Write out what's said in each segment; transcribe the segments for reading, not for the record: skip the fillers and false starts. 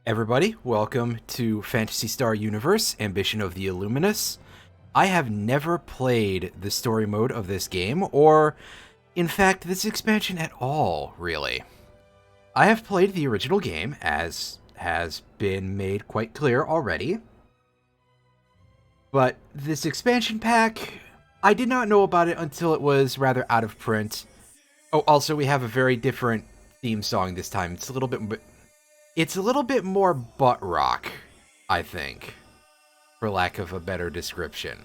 Everybody, welcome to Phantasy Star Universe, Ambition of the Illuminus. I have never played the story mode of this game, or, in fact, this expansion at all, really. I have played the original game, as has been made quite clear already. But this expansion pack, I did not know about it until it was rather out of print. Oh, also, we have a very different theme song this time. It's a little bit more butt rock, I think, for lack of a better description.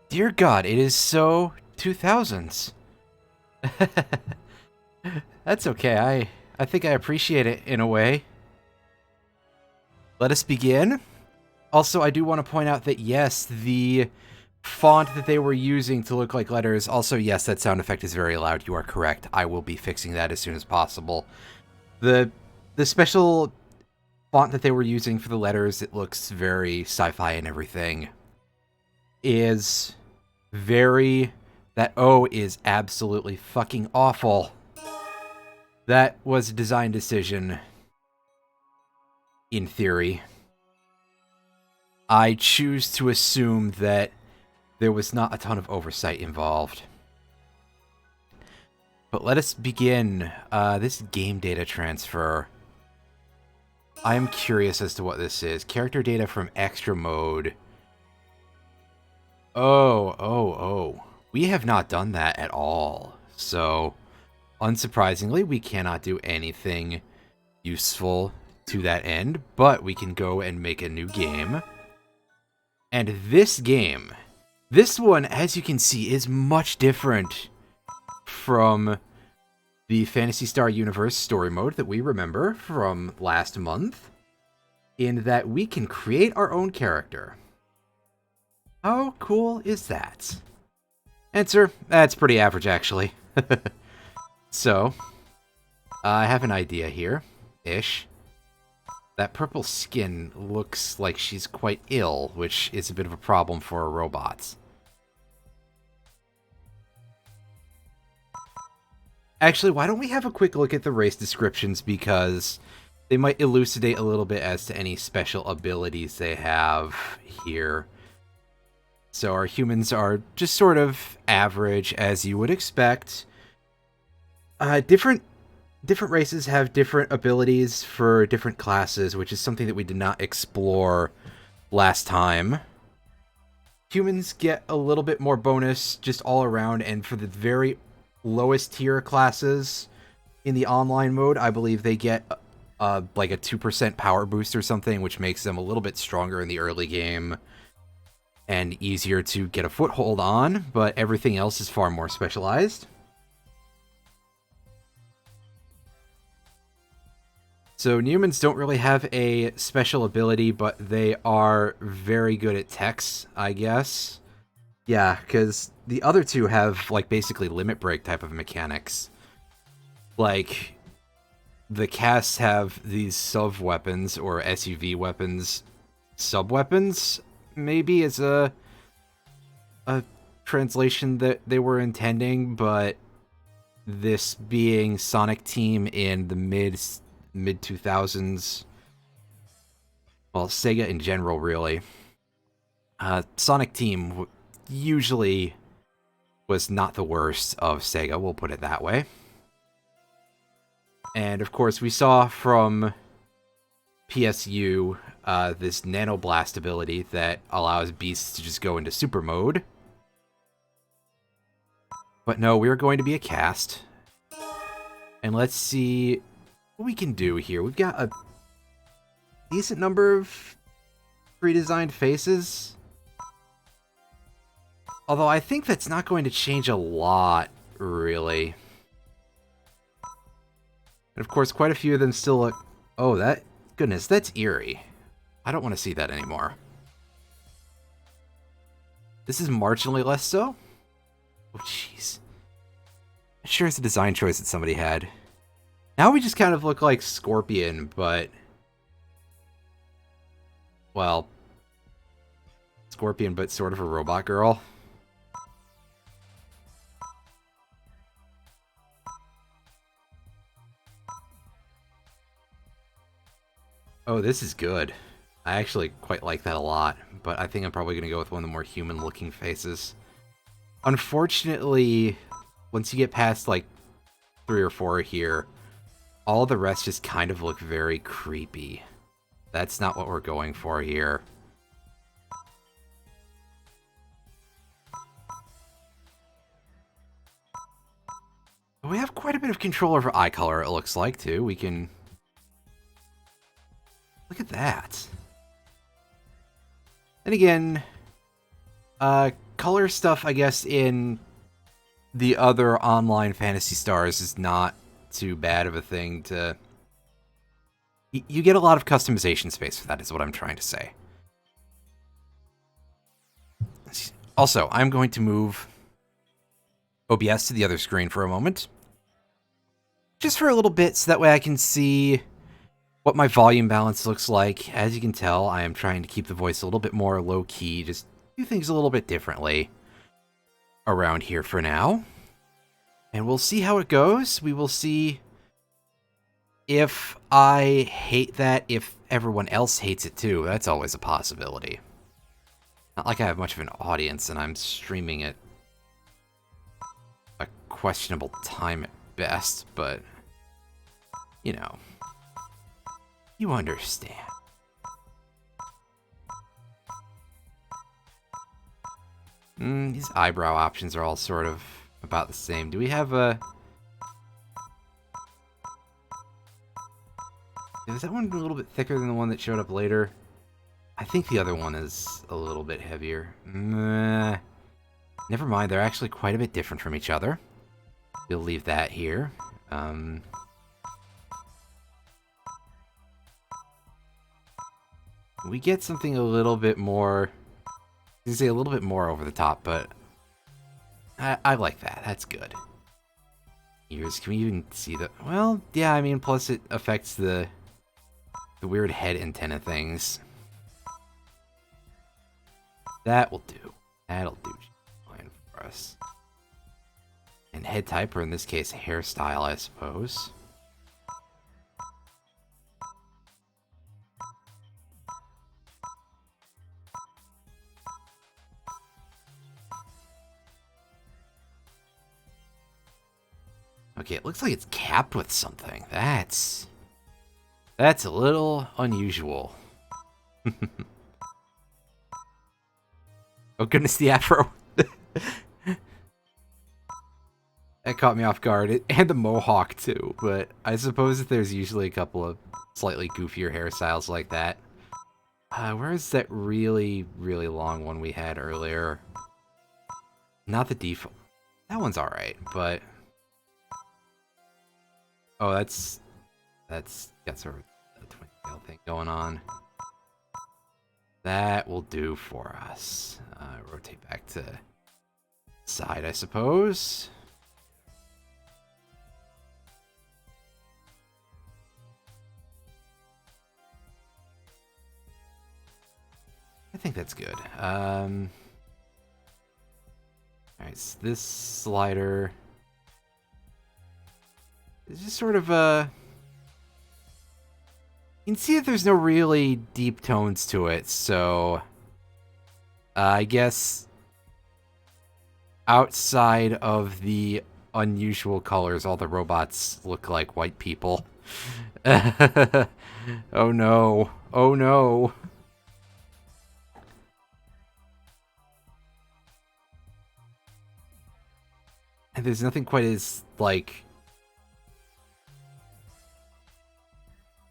Dear God, it is so 2000s. That's okay, I think I appreciate it in a way. Let us begin. Also, I do want to point out that yes, the font that they were using to look like letters, also yes, that sound effect is very loud, you are correct. I will be fixing that as soon as possible. The special font that they were using for the letters, it looks very sci-fi and everything, is very... That O is absolutely fucking awful. That was a design decision, in theory. I choose to assume that there was not a ton of oversight involved. But let us begin this game data transfer. I am curious as to what this is. Character data from extra mode. Oh. We have not done that at all. So, unsurprisingly, we cannot do anything useful to that end, but we can go and make a new game. And this game, this one, as you can see, is much different from the Phantasy Star Universe story mode that we remember from last month, in that we can create our own character. How cool is that? Answer, that's pretty average, actually. So, I have an idea here, ish. That purple skin looks like she's quite ill, which is a bit of a problem for a robot. Actually, why don't we have a quick look at the race descriptions, because they might elucidate a little bit as to any special abilities they have here. So our humans are just sort of average, as you would expect. Different races have different abilities for different classes, which is something that we did not explore last time. Humans get a little bit more bonus just all around, and for the very lowest tier classes in the online mode, I believe they get like a 2% power boost or something, which makes them a little bit stronger in the early game and easier to get a foothold on, but everything else is far more specialized. So humans don't really have a special ability, but they are very good at techs, I guess. Yeah, because the other two have, like, basically limit break type of mechanics. Like, the casts have these sub-weapons, or SUV weapons, sub-weapons, maybe is a translation that they were intending, but this being Sonic Team in the mid 2000s, well, Sega in general, really. Sonic Team usually was not the worst of Sega, we'll put it that way. And of course, we saw from PSU this Nanoblast ability that allows beasts to just go into super mode. But no, we're going to be a cast. And let's see what we can do here. We've got a decent number of pre-designed faces. Although I think that's not going to change a lot, really. And of course, quite a few of them still look... Oh, that... Goodness, that's eerie. I don't want to see that anymore. This is marginally less so? Oh, jeez. Sure it's a design choice that somebody had. Now we just kind of look like Scorpion, but... Well... Scorpion, but sort of a robot girl. Oh, this is good. I actually quite like that a lot, but I think I'm probably going to go with one of the more human-looking faces. Unfortunately, once you get past, like, 3 or 4 here, all the rest just kind of look very creepy. That's not what we're going for here. We have quite a bit of control over eye color, it looks like, too. We can... Look at that. And again, color stuff, I guess, in the other online Phantasy Stars is not too bad of a thing to... You get a lot of customization space for that, is what I'm trying to say. Also, I'm going to move OBS to the other screen for a moment. Just for a little bit, so that way I can see what my volume balance looks like. As you can tell, I am trying to keep the voice a little bit more low-key, just do things a little bit differently around here for now. And we'll see how it goes. We will see if I hate that, if everyone else hates it too. That's always a possibility. Not like I have much of an audience and I'm streaming at a questionable time at best, but, you know. You understand. These eyebrow options are all sort of about the same. Do we have a... Is that one a little bit thicker than the one that showed up later? I think the other one is a little bit heavier. Never mind, they're actually quite a bit different from each other. We'll leave that here. We get something a little bit more... I was gonna say a little bit more over the top, but... I like that. That's good. Ears, can we even see the... Well, yeah, I mean, plus it affects the weird head antenna things. That will do. That'll do fine for us. And head type, or in this case, hairstyle, I suppose. Okay, it looks like it's capped with something. That's a little unusual. Oh goodness, the afro. That caught me off guard. And the mohawk too, but I suppose that there's usually a couple of slightly goofier hairstyles like that. Where's that really, really long one we had earlier? Not the default. That one's alright, but... Oh, that's got sort of a twin tail thing going on. That will do for us. Rotate back to side, I suppose. think that's good. Alright, so this slider is just sort of you can see that there's no really deep tones to it, so I guess outside of the unusual colors, all the robots look like white people. Oh no. Oh no. And there's nothing quite as, like...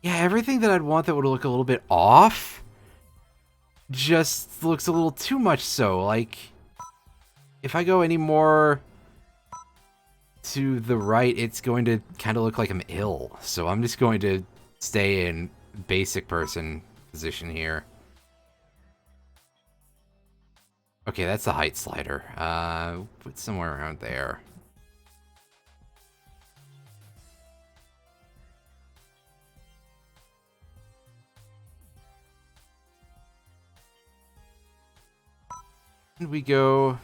Yeah, everything that I'd want that would look a little bit off just looks a little too much so. Like, if I go any more to the right, it's going to kind of look like I'm ill. So I'm just going to stay in basic person position here. Okay, that's the height slider. Put somewhere around there. And we go...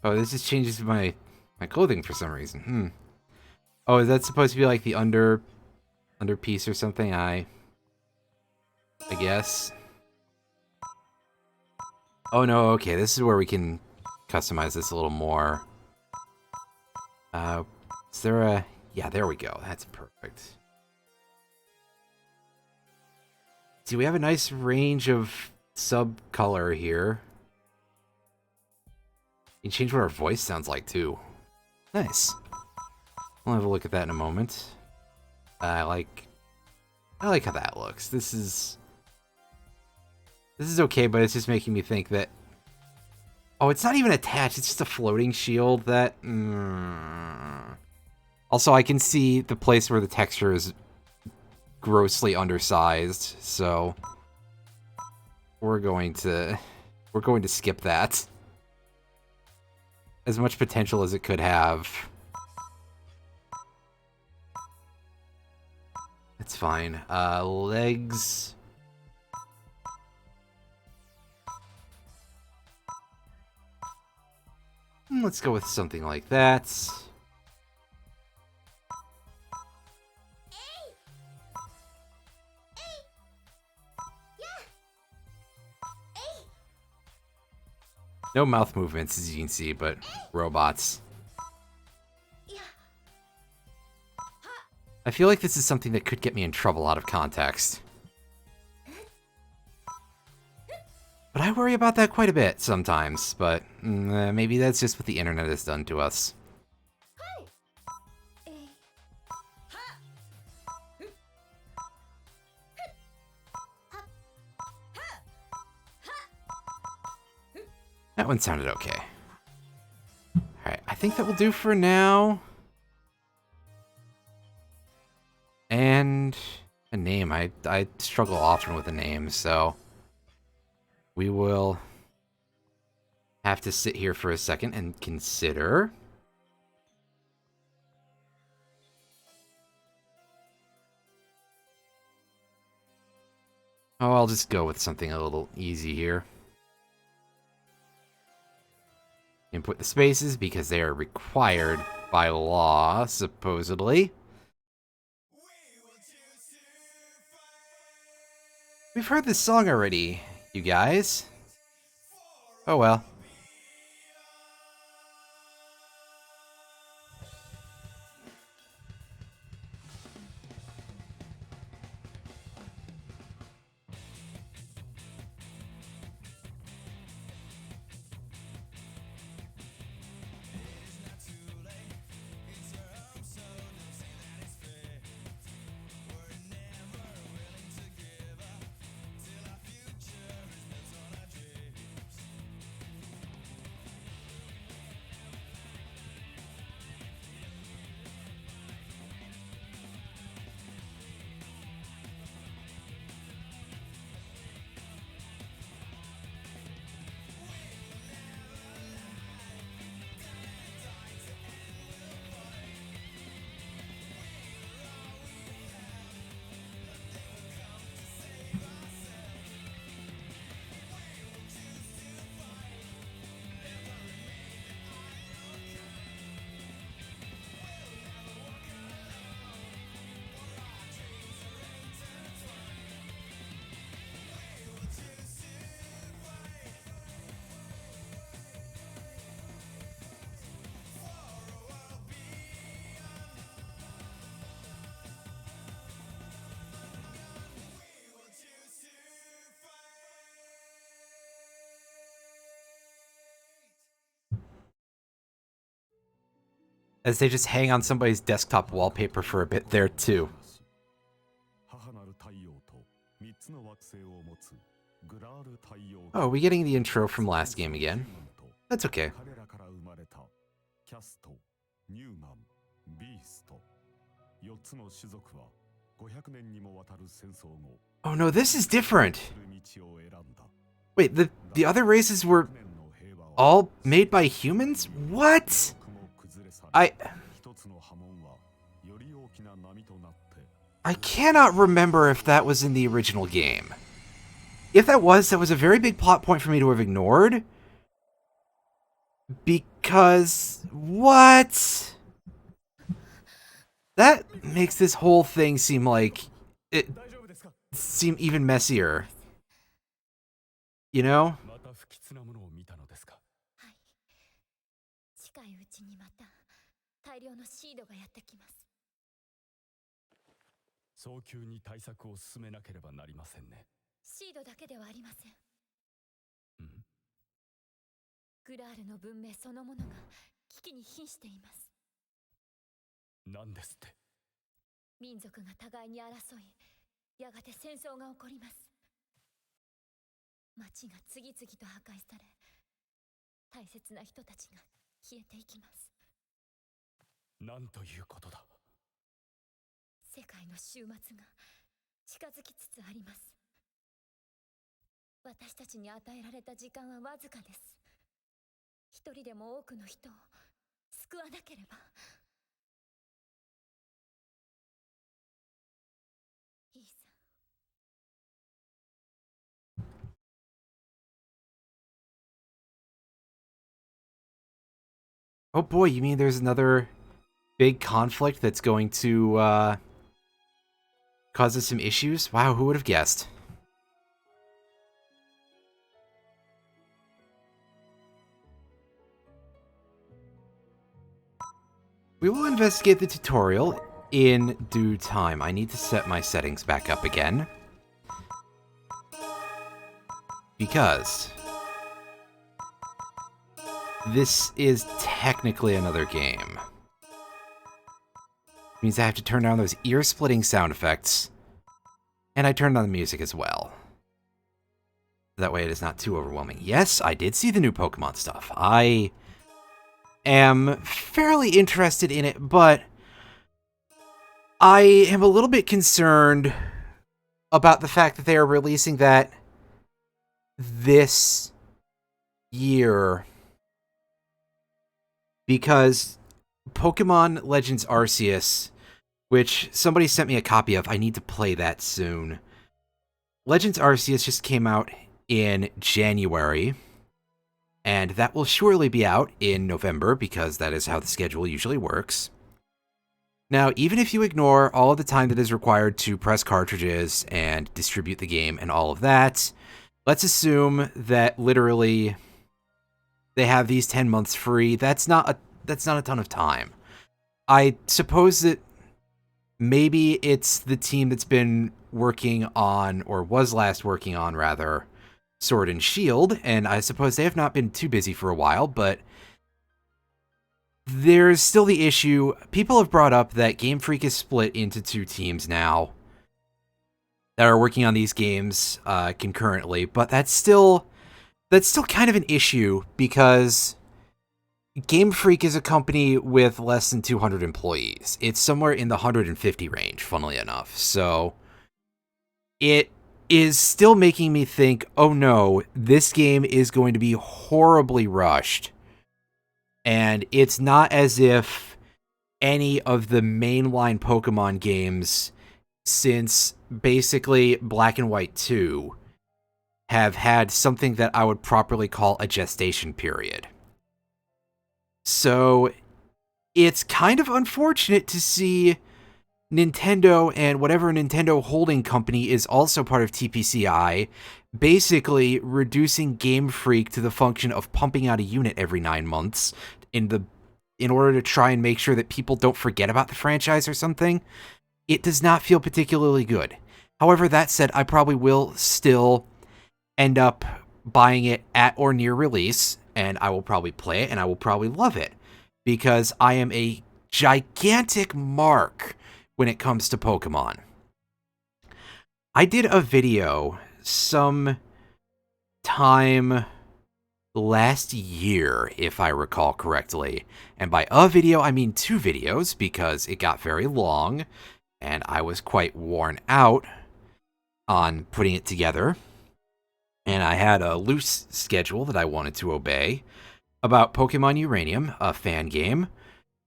Oh, this just changes my clothing for some reason. Oh, is that supposed to be like the underpiece or something? I guess. Oh no, okay, this is where we can customize this a little more. Is there a... Yeah, there we go. That's perfect. See, we have a nice range of sub-color here. You can change what our voice sounds like, too. Nice. We'll have a look at that in a moment. I like how that looks. This is okay, but it's just making me think that... Oh, it's not even attached. It's just a floating shield that... Also, I can see the place where the texture is grossly undersized, so... We're going to skip that. As much potential as it could have. It's fine. Legs... Let's go with something like that. No mouth movements, as you can see, but robots. I feel like this is something that could get me in trouble out of context. But I worry about that quite a bit sometimes, but maybe that's just what the internet has done to us. That one sounded okay. Alright, I think that will do for now. And a name. I struggle often with a name, so... We will have to sit here for a second and consider. Oh, I'll just go with something a little easy here. Input the spaces because they are required by law, supposedly. We've heard this song already, you guys. Oh well. As they just hang on somebody's desktop wallpaper for a bit there, too. Oh, are we getting the intro from last game again? That's okay. Oh no, this is different! Wait, the other races were all made by humans? What? I cannot remember if that was in the original game. If that was a very big plot point for me to have ignored. Because... what? That makes this whole thing seem like... seem even messier. You know? Oh boy, you mean there's another big conflict that's going to cause us some issues? Wow, who would have guessed? We will investigate the tutorial in due time. I need to set my settings back up again. Because this is technically another game. It means I have to turn down those ear-splitting sound effects. And I turned on the music as well. That way it is not too overwhelming. Yes, I did see the new Pokemon stuff. I am fairly interested in it, but I am a little bit concerned about the fact that they are releasing that this year, because Pokemon Legends Arceus, which somebody sent me a copy of, I need to play that soon. Legends Arceus just came out in January, and that will surely be out in November, because that is how the schedule usually works. Now, even if you ignore all of the time that is required to press cartridges and distribute the game and all of that, let's assume that literally they have these 10 months free. That's not a ton of time. I suppose that maybe it's the team that's been working on, or was last working on, rather, Sword and Shield, and I suppose they have not been too busy for a while, but there's still the issue. People have brought up that Game Freak is split into two teams now that are working on these games concurrently, but that's still kind of an issue, because Game Freak is a company with less than 200 employees. It's somewhere in the 150 range, funnily enough. So it is still making me think, oh no, this game is going to be horribly rushed. And it's not as if any of the mainline Pokemon games since basically Black and White 2 have had something that I would properly call a gestation period. So it's kind of unfortunate to see Nintendo and whatever Nintendo holding company is also part of TPCI basically reducing Game Freak to the function of pumping out a unit every 9 months in order to try and make sure that people don't forget about the franchise or something. It does not feel particularly good. However, that said, I probably will still end up buying it at or near release, and I will probably play it, and I will probably love it, because I am a gigantic mark when it comes to Pokemon. I did a video some time last year, if I recall correctly. And by a video, I mean 2 videos, because it got very long, and I was quite worn out on putting it together. And I had a loose schedule that I wanted to obey about Pokemon Uranium, a fan game,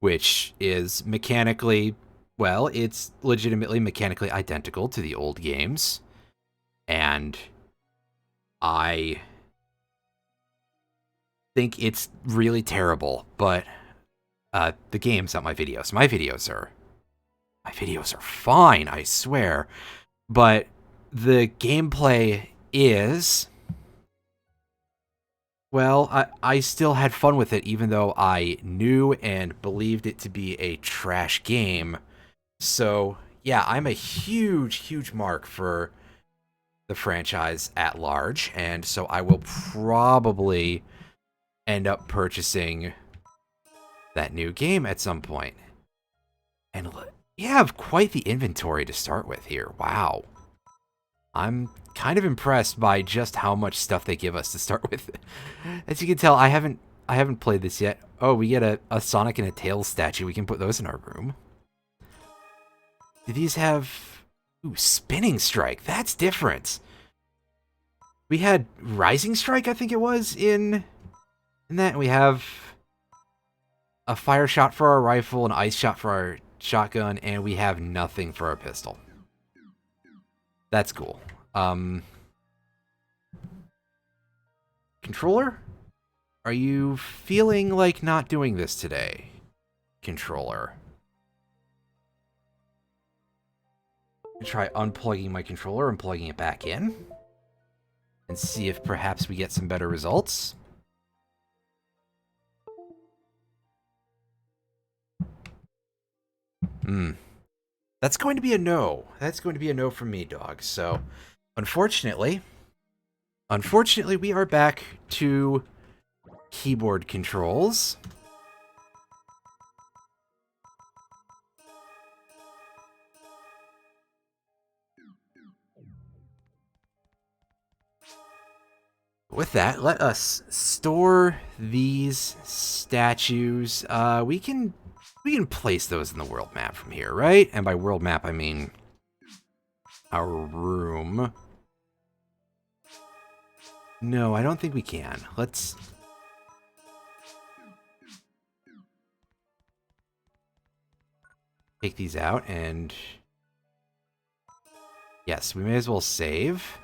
which is mechanically, well, it's legitimately mechanically identical to the old games. And I think it's really terrible, but the game's not my videos. My videos are fine, I swear. But the gameplay is, well, I still had fun with it, even though I knew and believed it to be a trash game. So, yeah, I'm a huge mark for the franchise at large, and so I will probably end up purchasing that new game at some point. And you have quite the inventory to start with here. Wow. I'm kind of impressed by just how much stuff they give us to start with. As you can tell, I haven't played this yet. Oh, we get a Sonic and a Tails statue. We can put those in our room. Do these have... Ooh, Spinning Strike. That's different. We had Rising Strike, I think it was, in that. We have a Fire Shot for our rifle, an Ice Shot for our shotgun, and we have nothing for our pistol. That's cool. Controller? Are you feeling like not doing this today? Controller. Try unplugging my controller and plugging it back in. And see if perhaps we get some better results. That's going to be a no. That's going to be a no from me, dog. So, unfortunately, we are back to keyboard controls. With that, let us store these statues. We can place those in the world map from here, right? And by world map, I mean our room. No, I don't think we can. Let's... take these out and... yes, we may as well save.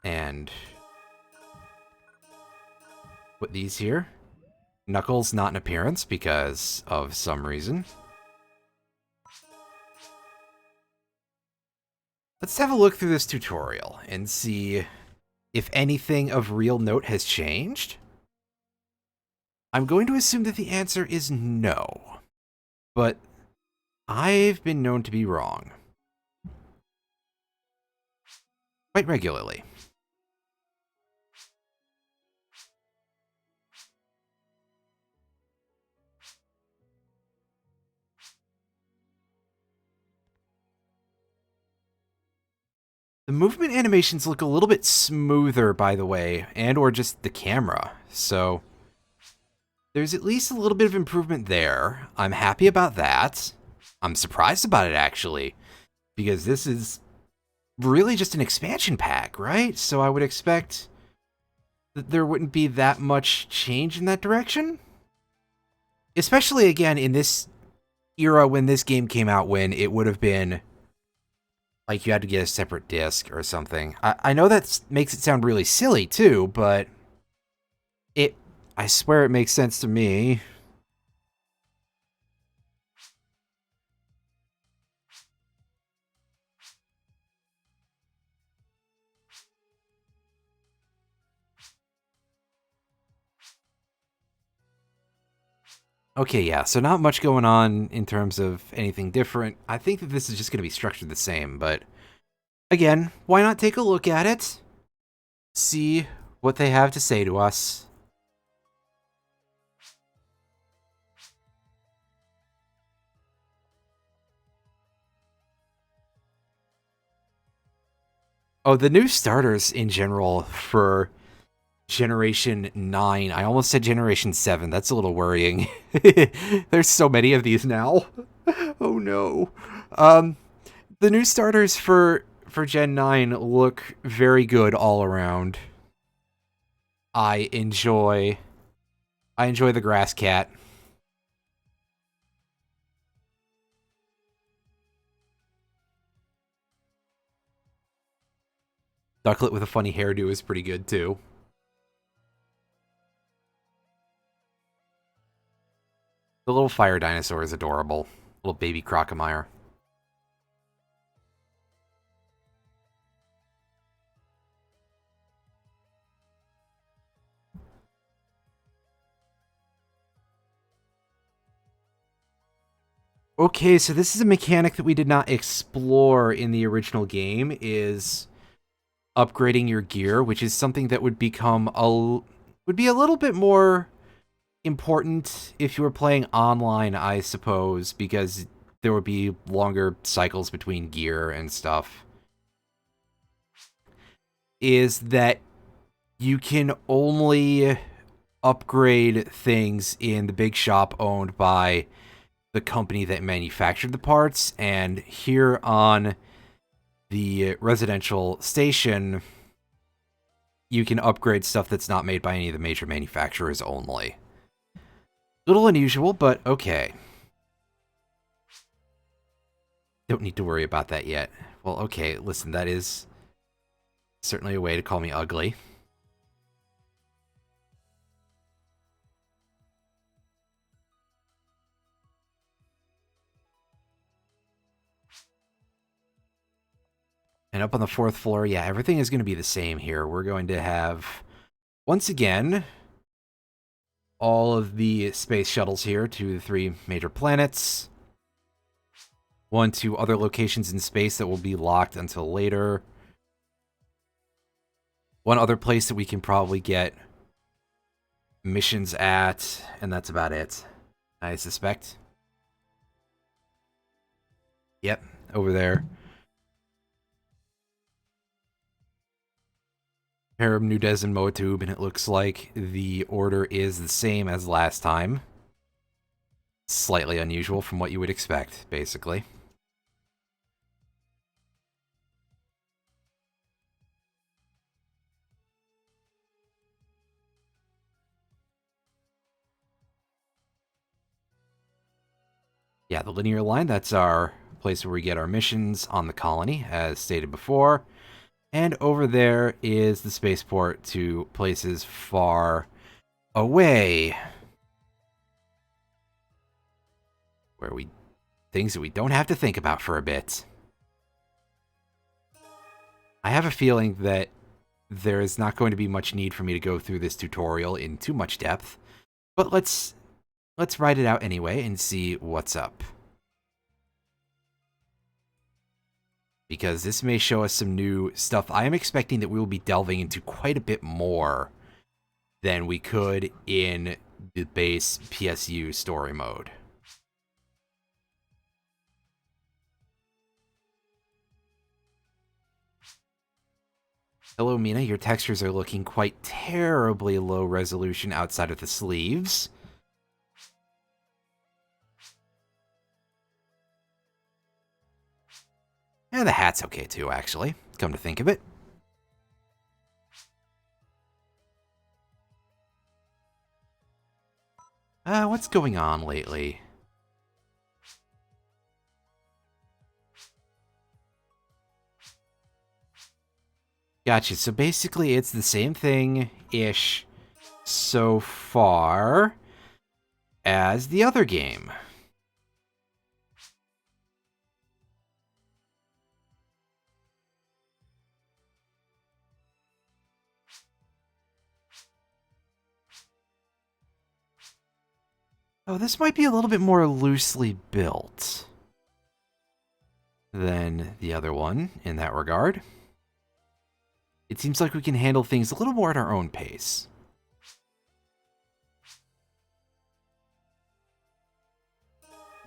And... put these here. Knuckles not in appearance because of some reason. Let's have a look through this tutorial and see if anything of real note has changed. I'm going to assume that the answer is no, but I've been known to be wrong. Quite regularly. The movement animations look a little bit smoother, by the way, and or just the camera. So there's at least a little bit of improvement there. I'm happy about that. I'm surprised about it, actually, because this is really just an expansion pack, right? So I would expect that there wouldn't be that much change in that direction. Especially, again, in this era when this game came out, when it would have been... like, you had to get a separate disc or something. I know that makes it sound really silly, too, but... I swear it makes sense to me. Okay, yeah, so not much going on in terms of anything different. I think that this is just going to be structured the same, but... again, why not take a look at it? See what they have to say to us. Oh, the new starters in general for Generation 9. I almost said Generation 7. That's a little worrying. There's so many of these now. Oh no. Um, the new starters for Gen 9 look very good all around. I enjoy the grass cat. Ducklet with a funny hairdo is pretty good too. The little fire dinosaur is adorable. Little baby crocomire. Okay, so this is a mechanic that we did not explore in the original game, is upgrading your gear, which is something that would become would be a little bit more important if you were playing online, I suppose, because there would be longer cycles between gear and stuff. Is that you can only upgrade things in the big shop owned by the company that manufactured the parts, and here on the residential station, you can upgrade stuff that's not made by any of the major manufacturers only. Little unusual, but okay. Don't need to worry about that yet. Well, okay, listen, that is certainly a way to call me ugly. And up on the 4th floor, yeah, everything is going to be the same here. We're going to have, once again, all of the space shuttles here to the 3 major planets. 1 to other locations in space that will be locked until later. 1 other place that we can probably get missions at, and that's about it, I suspect. Yep, over there. Harem, Nudez, and Moatub, and it looks like the order is the same as last time. Slightly unusual from what you would expect, basically. Yeah, the linear line, that's our place where we get our missions on the colony, as stated before. And over there is the spaceport to places far away, where things that we don't have to think about for a bit. I have a feeling that there is not going to be much need for me to go through this tutorial in too much depth, but let's write it out anyway and see what's up. Because this may show us some new stuff. I am expecting that we will be delving into quite a bit more than we could in the base PSU story mode. Hello, Mina. Your textures are looking quite terribly low resolution outside of the sleeves. And the hat's okay too, actually, come to think of it. What's going on lately? Gotcha, so basically it's the same thing-ish so far as the other game. Oh, this might be a little bit more loosely built than the other one in that regard. It seems like we can handle things a little more at our own pace.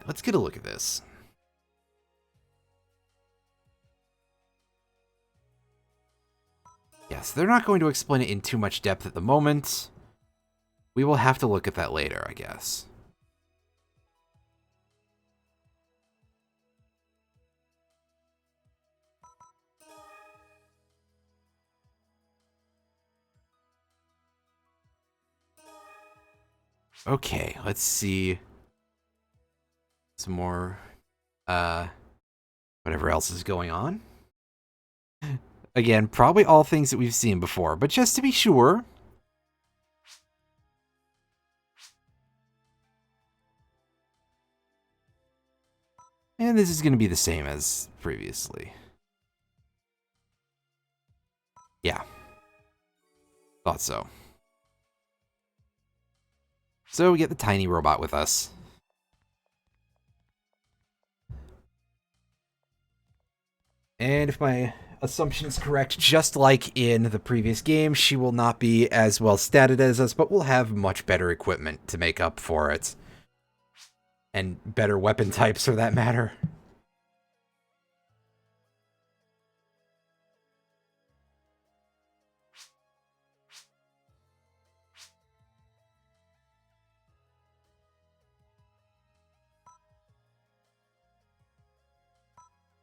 Let's get a look at this. Yes, they're not going to explain it in too much depth at the moment. We will have to look at that later, I guess. Okay, let's see some more, whatever else is going on. Again, probably all things that we've seen before, but just to be sure. And this is going to be the same as previously. Yeah. Thought so. So we get the tiny robot with us. And if my assumption is correct, just like in the previous game, she will not be as well statted as us, but will have much better equipment to make up for it. And better weapon types, for that matter.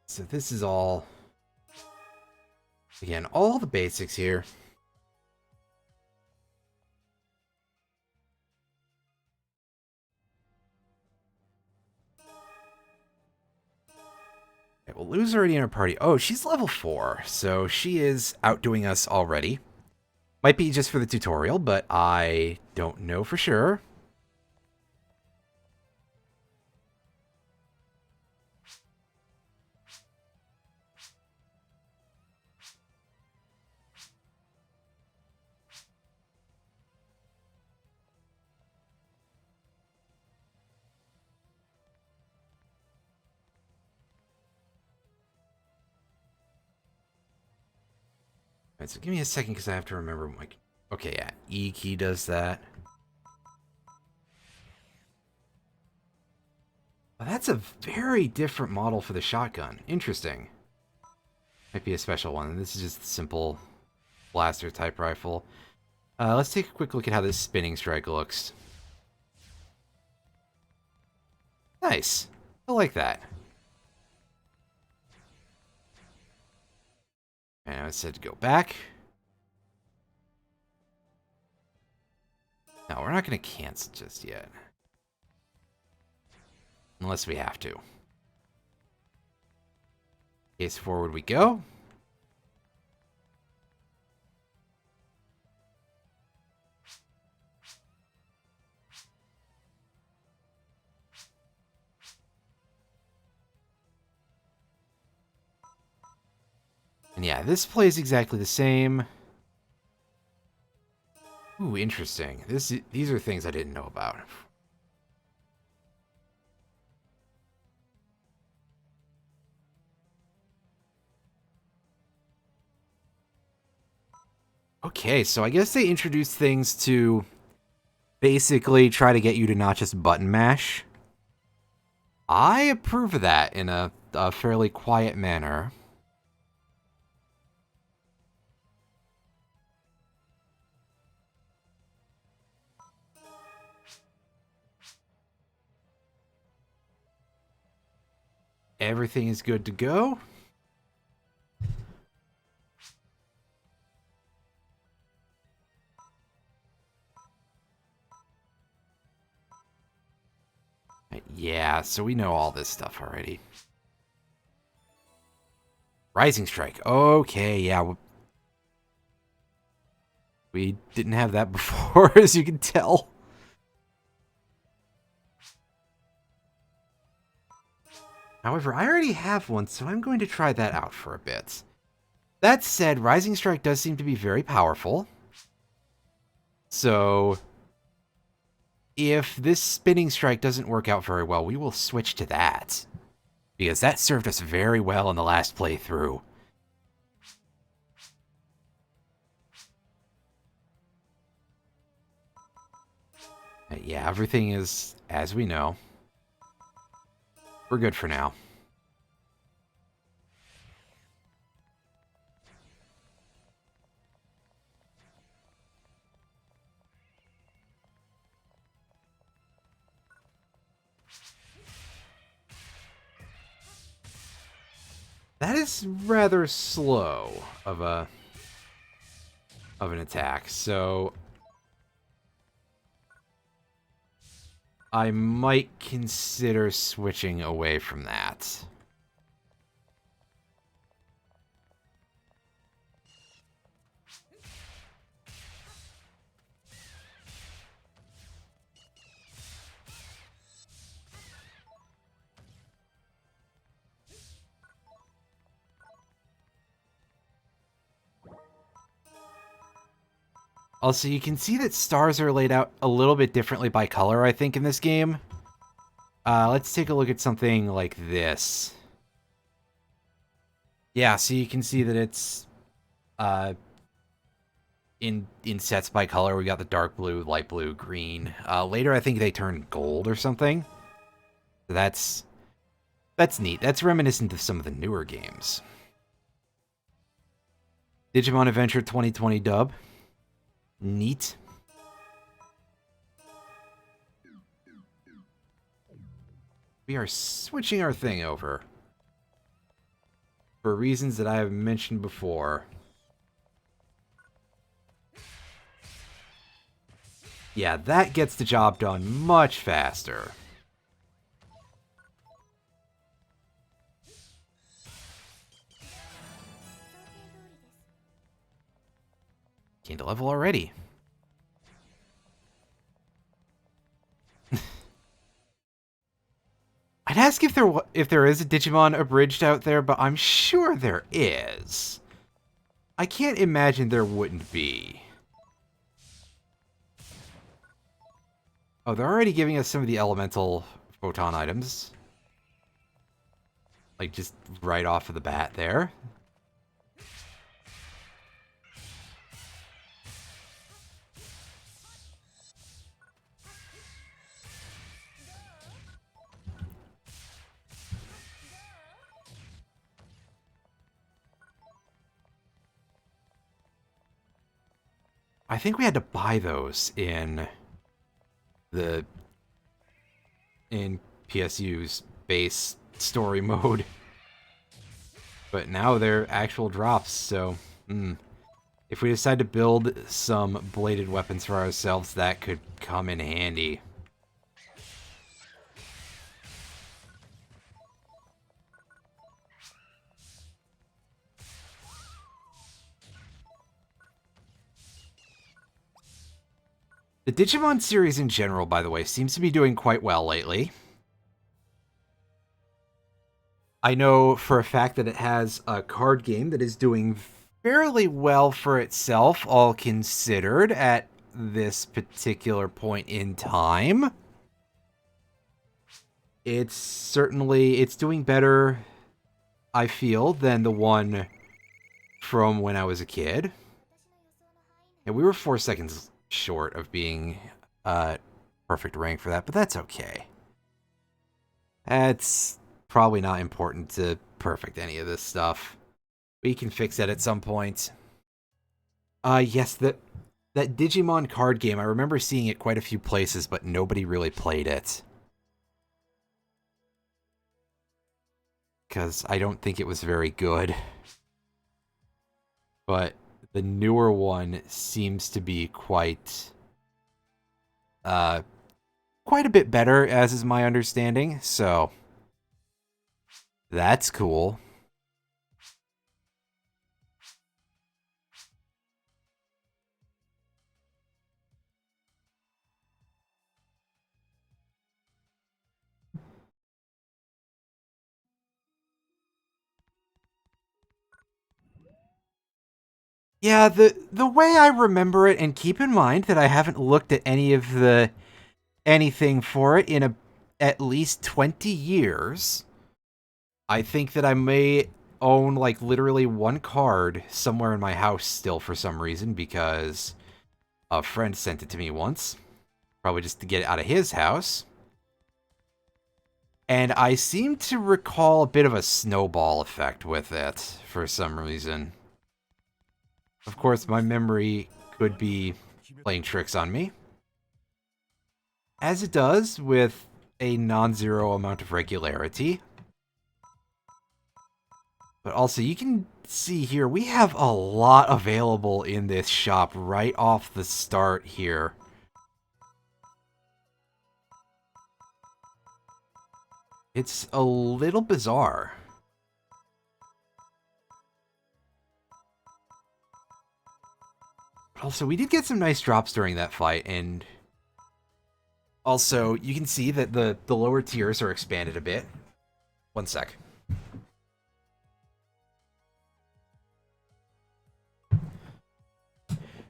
So this is all... Again, all the basics here. Okay, well, Lou's already in our party. Oh, she's level 4, so she is outdoing us already. Might be just for the tutorial, but I don't know for sure. Alright, so give me a second because I have to remember my... Okay, yeah, E key does that. Oh, that's a very different model for the shotgun. Interesting. Might be a special one. This is just a simple blaster type rifle. Let's take a quick look at how this spinning strike looks. Nice. I like that. And I said to go back. No, we're not going to cancel just yet. Unless we have to. Case forward we go. And yeah, this plays exactly the same. Ooh, interesting. These are things I didn't know about. Okay, so I guess they introduced things to basically try to get you to not just button mash. I approve of that in a fairly quiet manner. Everything is good to go. Yeah, so we know all this stuff already. Rising Strike. Okay, yeah. We didn't have that before, as you can tell. However, I already have one, so I'm going to try that out for a bit. That said, Rising Strike does seem to be very powerful. So, if this Spinning Strike doesn't work out very well, we will switch to that. Because that served us very well in the last playthrough. Yeah, everything is as we know. We're good for now. That is rather slow of an attack, so I might consider switching away from that. Also, you can see that stars are laid out a little bit differently by color, I think, in this game. Let's take a look at something like this. Yeah, so you can see that it's in sets by color. We got the dark blue, light blue, green. Later, I think they turn gold or something. So that's neat. That's reminiscent of some of the newer games. Digimon Adventure 2020 dub. Neat. We are switching our thing over. For reasons that I have mentioned before. Yeah, that gets the job done much faster. Gained a level already. I'd ask if there is a Digimon abridged out there, but I'm sure there is. I can't imagine there wouldn't be. Oh, they're already giving us some of the elemental photon items. Like, just right off of the bat there. I think we had to buy those in PSU's base story mode. But now they're actual drops, so if we decide to build some bladed weapons for ourselves, that could come in handy. The Digimon series in general, by the way, seems to be doing quite well lately. I know for a fact that it has a card game that is doing fairly well for itself, all considered, at this particular point in time. It's doing better, I feel, than the one from when I was a kid. And we were 4 seconds short of being perfect rank for that, but that's okay. That's probably not important to perfect any of this stuff. We can fix that at some point. Yes, that Digimon card game, I remember seeing it quite a few places, but nobody really played it. Because I don't think it was very good. But the newer one seems to be quite a bit better, as is my understanding, so that's cool. Yeah, the way I remember it, and keep in mind that I haven't looked at anything for it in at least 20 years. I think that I may own, like, literally one card somewhere in my house still for some reason, because a friend sent it to me once. Probably just to get it out of his house. And I seem to recall a bit of a snowball effect with it, for some reason. Of course, my memory could be playing tricks on me. As it does with a non-zero amount of regularity. But also, you can see here, we have a lot available in this shop right off the start here. It's a little bizarre. But also, we did get some nice drops during that fight, and also, you can see that the lower tiers are expanded a bit. One sec.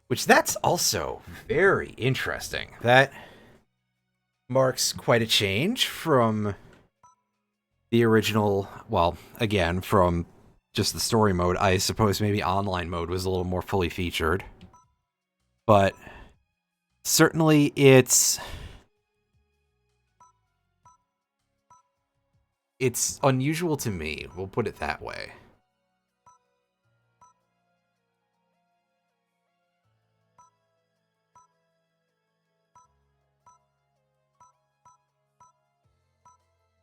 Which that's also very interesting. That marks quite a change from the original, well, again, from just the story mode. I suppose maybe online mode was a little more fully featured. But certainly it's unusual to me, we'll put it that way.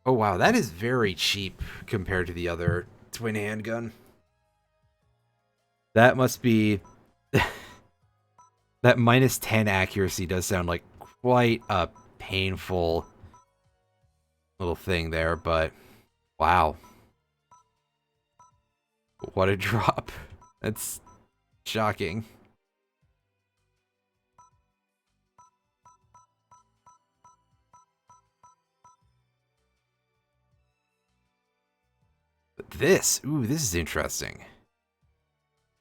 Oh wow, that is very cheap compared to the other twin handgun. That must be... that minus 10 accuracy does sound like quite a painful little thing there, but wow. What a drop. That's shocking. But this, ooh, this is interesting.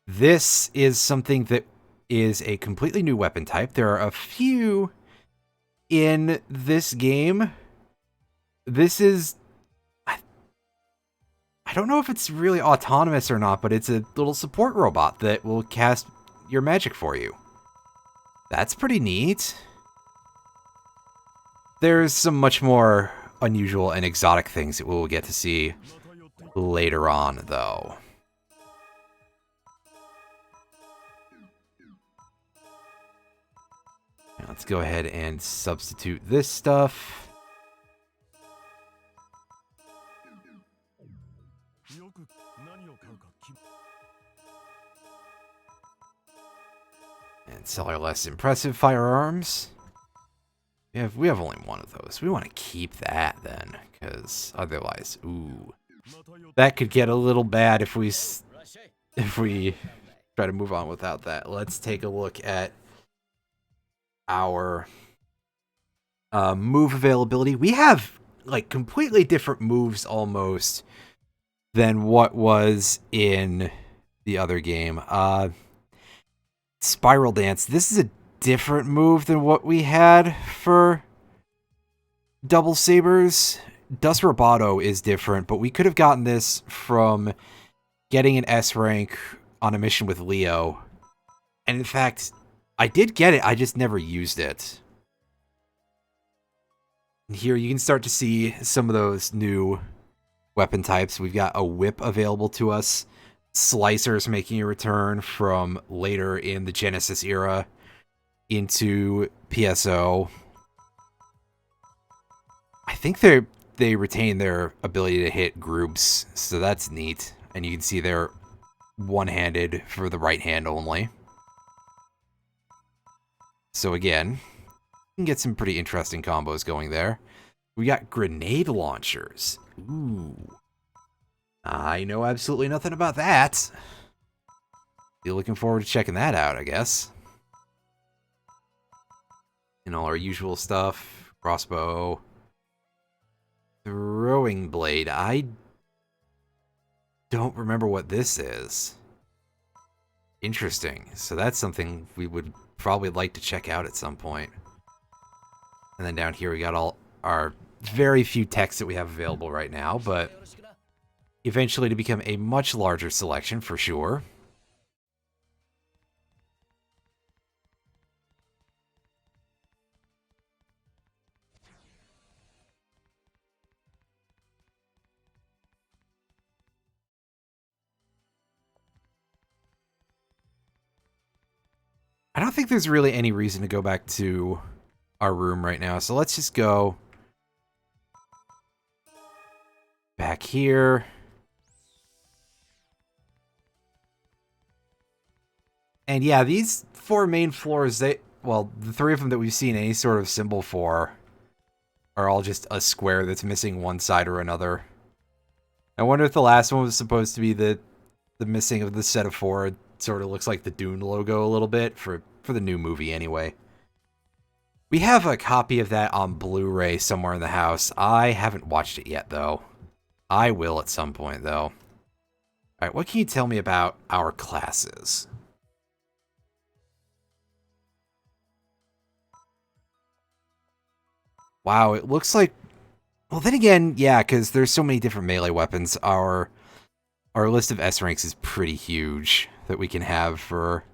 This is something that is a completely new weapon type. There are a few in this game. This is... I don't know if it's really autonomous or not, but it's a little support robot that will cast your magic for you. That's pretty neat. There's some much more unusual and exotic things that we'll get to see later on, though. Now, let's go ahead and substitute this stuff. And sell our less impressive firearms. We have only one of those. We want to keep that then, because otherwise, ooh, that could get a little bad if we try to move on without that. Let's take a look at our move availability. We have like completely different moves almost than what was in the other game. Spiral Dance. This is a different move than what we had for Double Sabers. Dust Roboto is different, but we could have gotten this from getting an S rank on a mission with Leo. And in fact, I did get it, I just never used it. And here you can start to see some of those new weapon types. We've got a whip available to us. Slicers making a return from later in the Genesis era into PSO. I think they retain their ability to hit groups, so that's neat. And you can see they're one-handed for the right hand only. So again, you can get some pretty interesting combos going there. We got grenade launchers. Ooh. I know absolutely nothing about that. Be looking forward to checking that out, I guess. And all our usual stuff. Crossbow. Throwing blade. I don't remember what this is. Interesting. So that's something we would probably like to check out at some point. And then down here we got all our very few techs that we have available right now, but eventually to become a much larger selection for sure. I don't think there's really any reason to go back to our room right now, so let's just go back here. And yeah, these 4 main floors, well, the 3 of them that we've seen any sort of symbol for are all just a square that's missing one side or another. I wonder if the last one was supposed to be the missing of the set of 4. It sort of looks like the Dune logo a little bit for the new movie anyway. We have a copy of that on Blu-ray somewhere in the house. I haven't watched it yet, though. I will at some point, though. Alright, what can you tell me about our classes? Wow, it looks like... Well, then again, yeah, because there's so many different melee weapons. Our list of S ranks is pretty huge that we can have for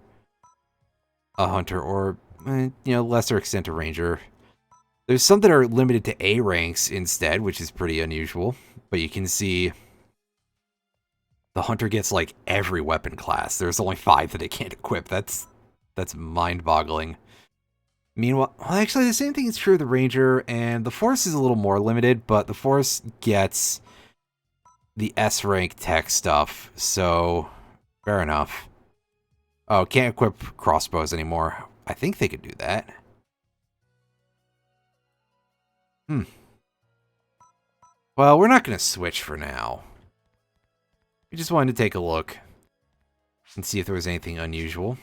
a hunter or, lesser extent a ranger. There's some that are limited to A ranks instead, which is pretty unusual. But you can see the hunter gets like every weapon class. There's only 5 that it can't equip. That's mind-boggling. Meanwhile, well, actually, the same thing is true of the ranger, and the force is a little more limited, but the force gets the S rank tech stuff, so fair enough. Oh, can't equip crossbows anymore. I think they could do that. Well, we're not going to switch for now. We just wanted to take a look and see if there was anything unusual.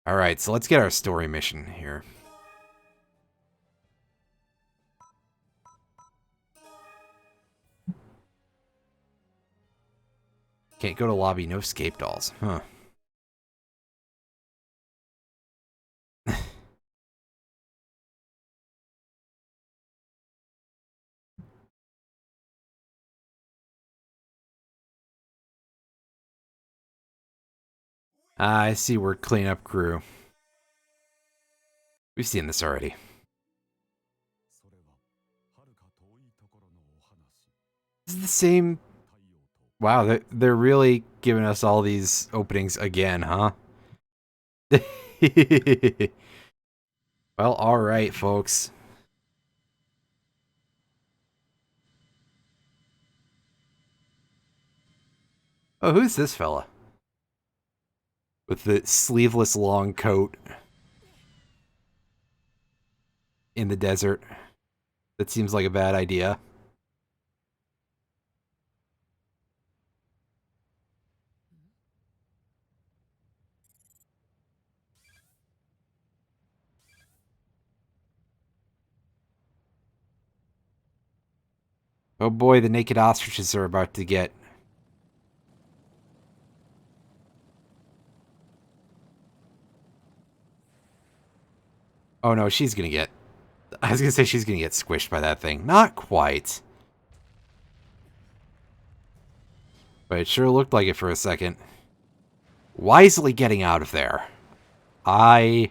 Alright, so let's get our story mission here. Can't go to lobby, no escape dolls. Huh. I see we're cleanup crew. We've seen this already. This is the same... Wow, they're really giving us all these openings again, huh? Well, alright, folks. Oh, who's this fella? With the sleeveless long coat in the desert. That seems like a bad idea. Oh boy, the naked ostriches are about to get... Oh no, she's gonna get... I was gonna say she's gonna get squished by that thing. Not quite. But it sure looked like it for a second. Wisely getting out of there. I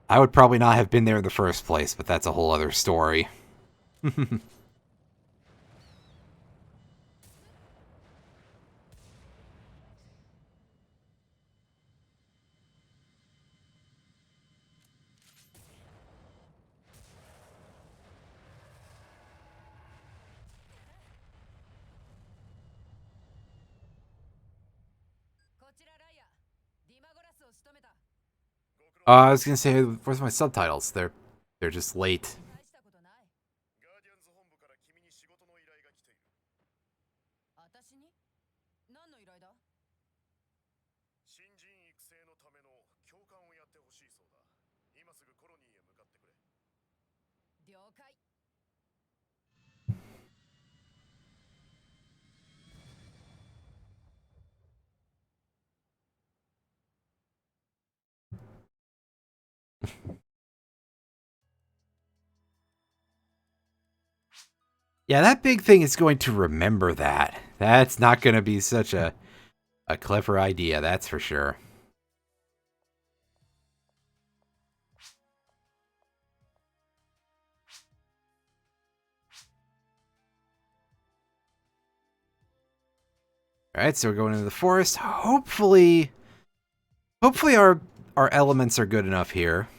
would probably not have been there in the first place, but that's a whole other story. I was gonna say, where's my subtitles? They're just late. Yeah, that big thing is going to remember that. That's not going to be such a clever idea, that's for sure. Alright, so we're going into the forest. Hopefully our elements are good enough here.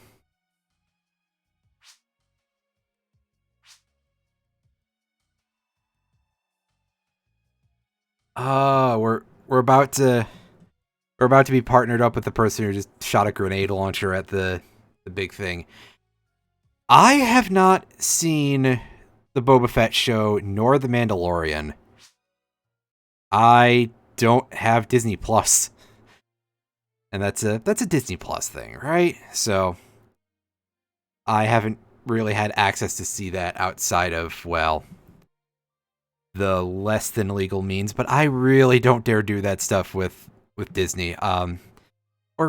We're about to We're about to be partnered up with the person who just shot a grenade launcher at the big thing. I have not seen the Boba Fett show nor the Mandalorian. I don't have Disney Plus. And that's a Disney Plus thing, right? So I haven't really had access to see that outside of, well, the less than legal means, but I really don't dare do that stuff with Disney. Or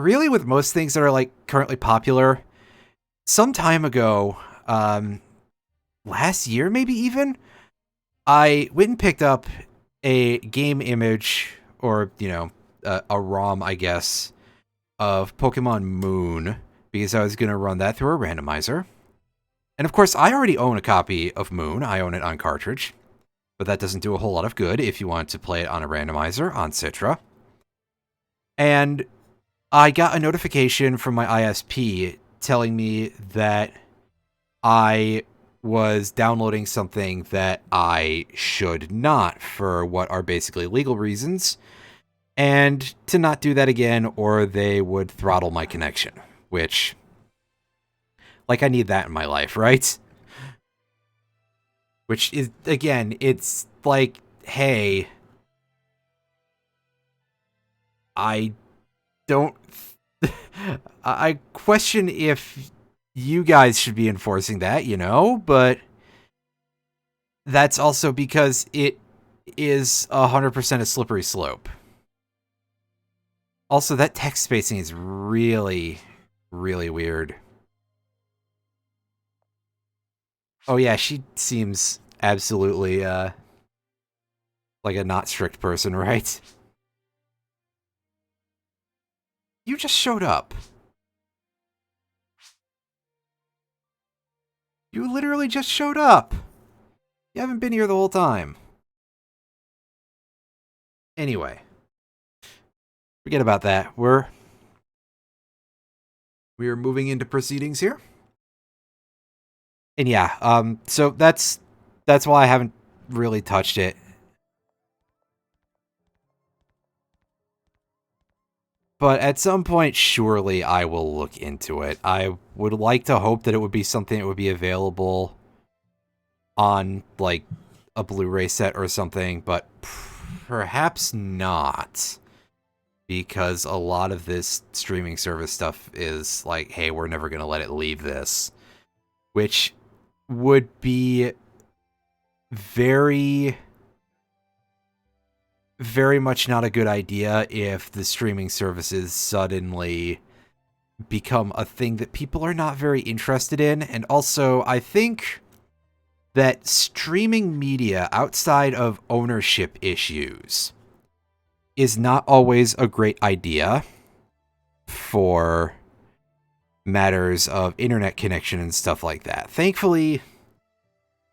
really with most things that are like currently popular. Some time ago, last year maybe even, I went and picked up a game image, or, you know, a ROM, I guess, of Pokemon Moon, because I was going to run that through a randomizer. And of course, I already own a copy of Moon. I own it on cartridge. But that doesn't do a whole lot of good if you want to play it on a randomizer on Citra. And I got a notification from my ISP telling me that I was downloading something that I should not, for what are basically legal reasons, and to not do that again or they would throttle my connection, which, like, I need that in my life, right? Which is, again, it's like, hey, I don't... I question if you guys should be enforcing that, you know, but that's also because it is 100% a slippery slope. Also, that text spacing is really, really weird. Oh yeah, she seems absolutely, like a not strict person, right? You just showed up. You literally just showed up. You haven't been here the whole time. Anyway. Forget about that. We are moving into proceedings here. And yeah, so that's why I haven't really touched it. But at some point, surely I will look into it. I would like to hope that it would be something that would be available on, like, a Blu-ray set or something, but perhaps not. Because a lot of this streaming service stuff is like, hey, we're never going to let it leave this. Which would be very, very much not a good idea if the streaming services suddenly become a thing that people are not very interested in. And also, I think that streaming media outside of ownership issues is not always a great idea for matters of internet connection and stuff like that. Thankfully,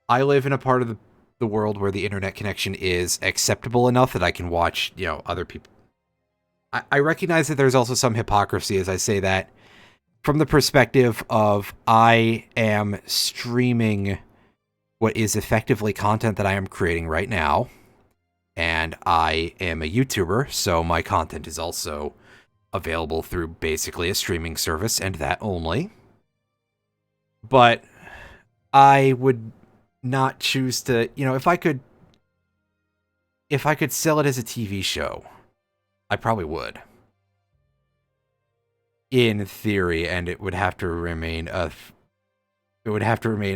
I live in a part of the world where the internet connection is acceptable enough that I can watch, you know, other people. I recognize that there's also some hypocrisy as I say that, from the perspective of I am streaming what is effectively content that I am creating right now, and I am a YouTuber, so my content is also available through basically a streaming service, and that only. But I would not choose to, you know, if I could sell it as a TV show, I probably would. In theory, and it would have to remain a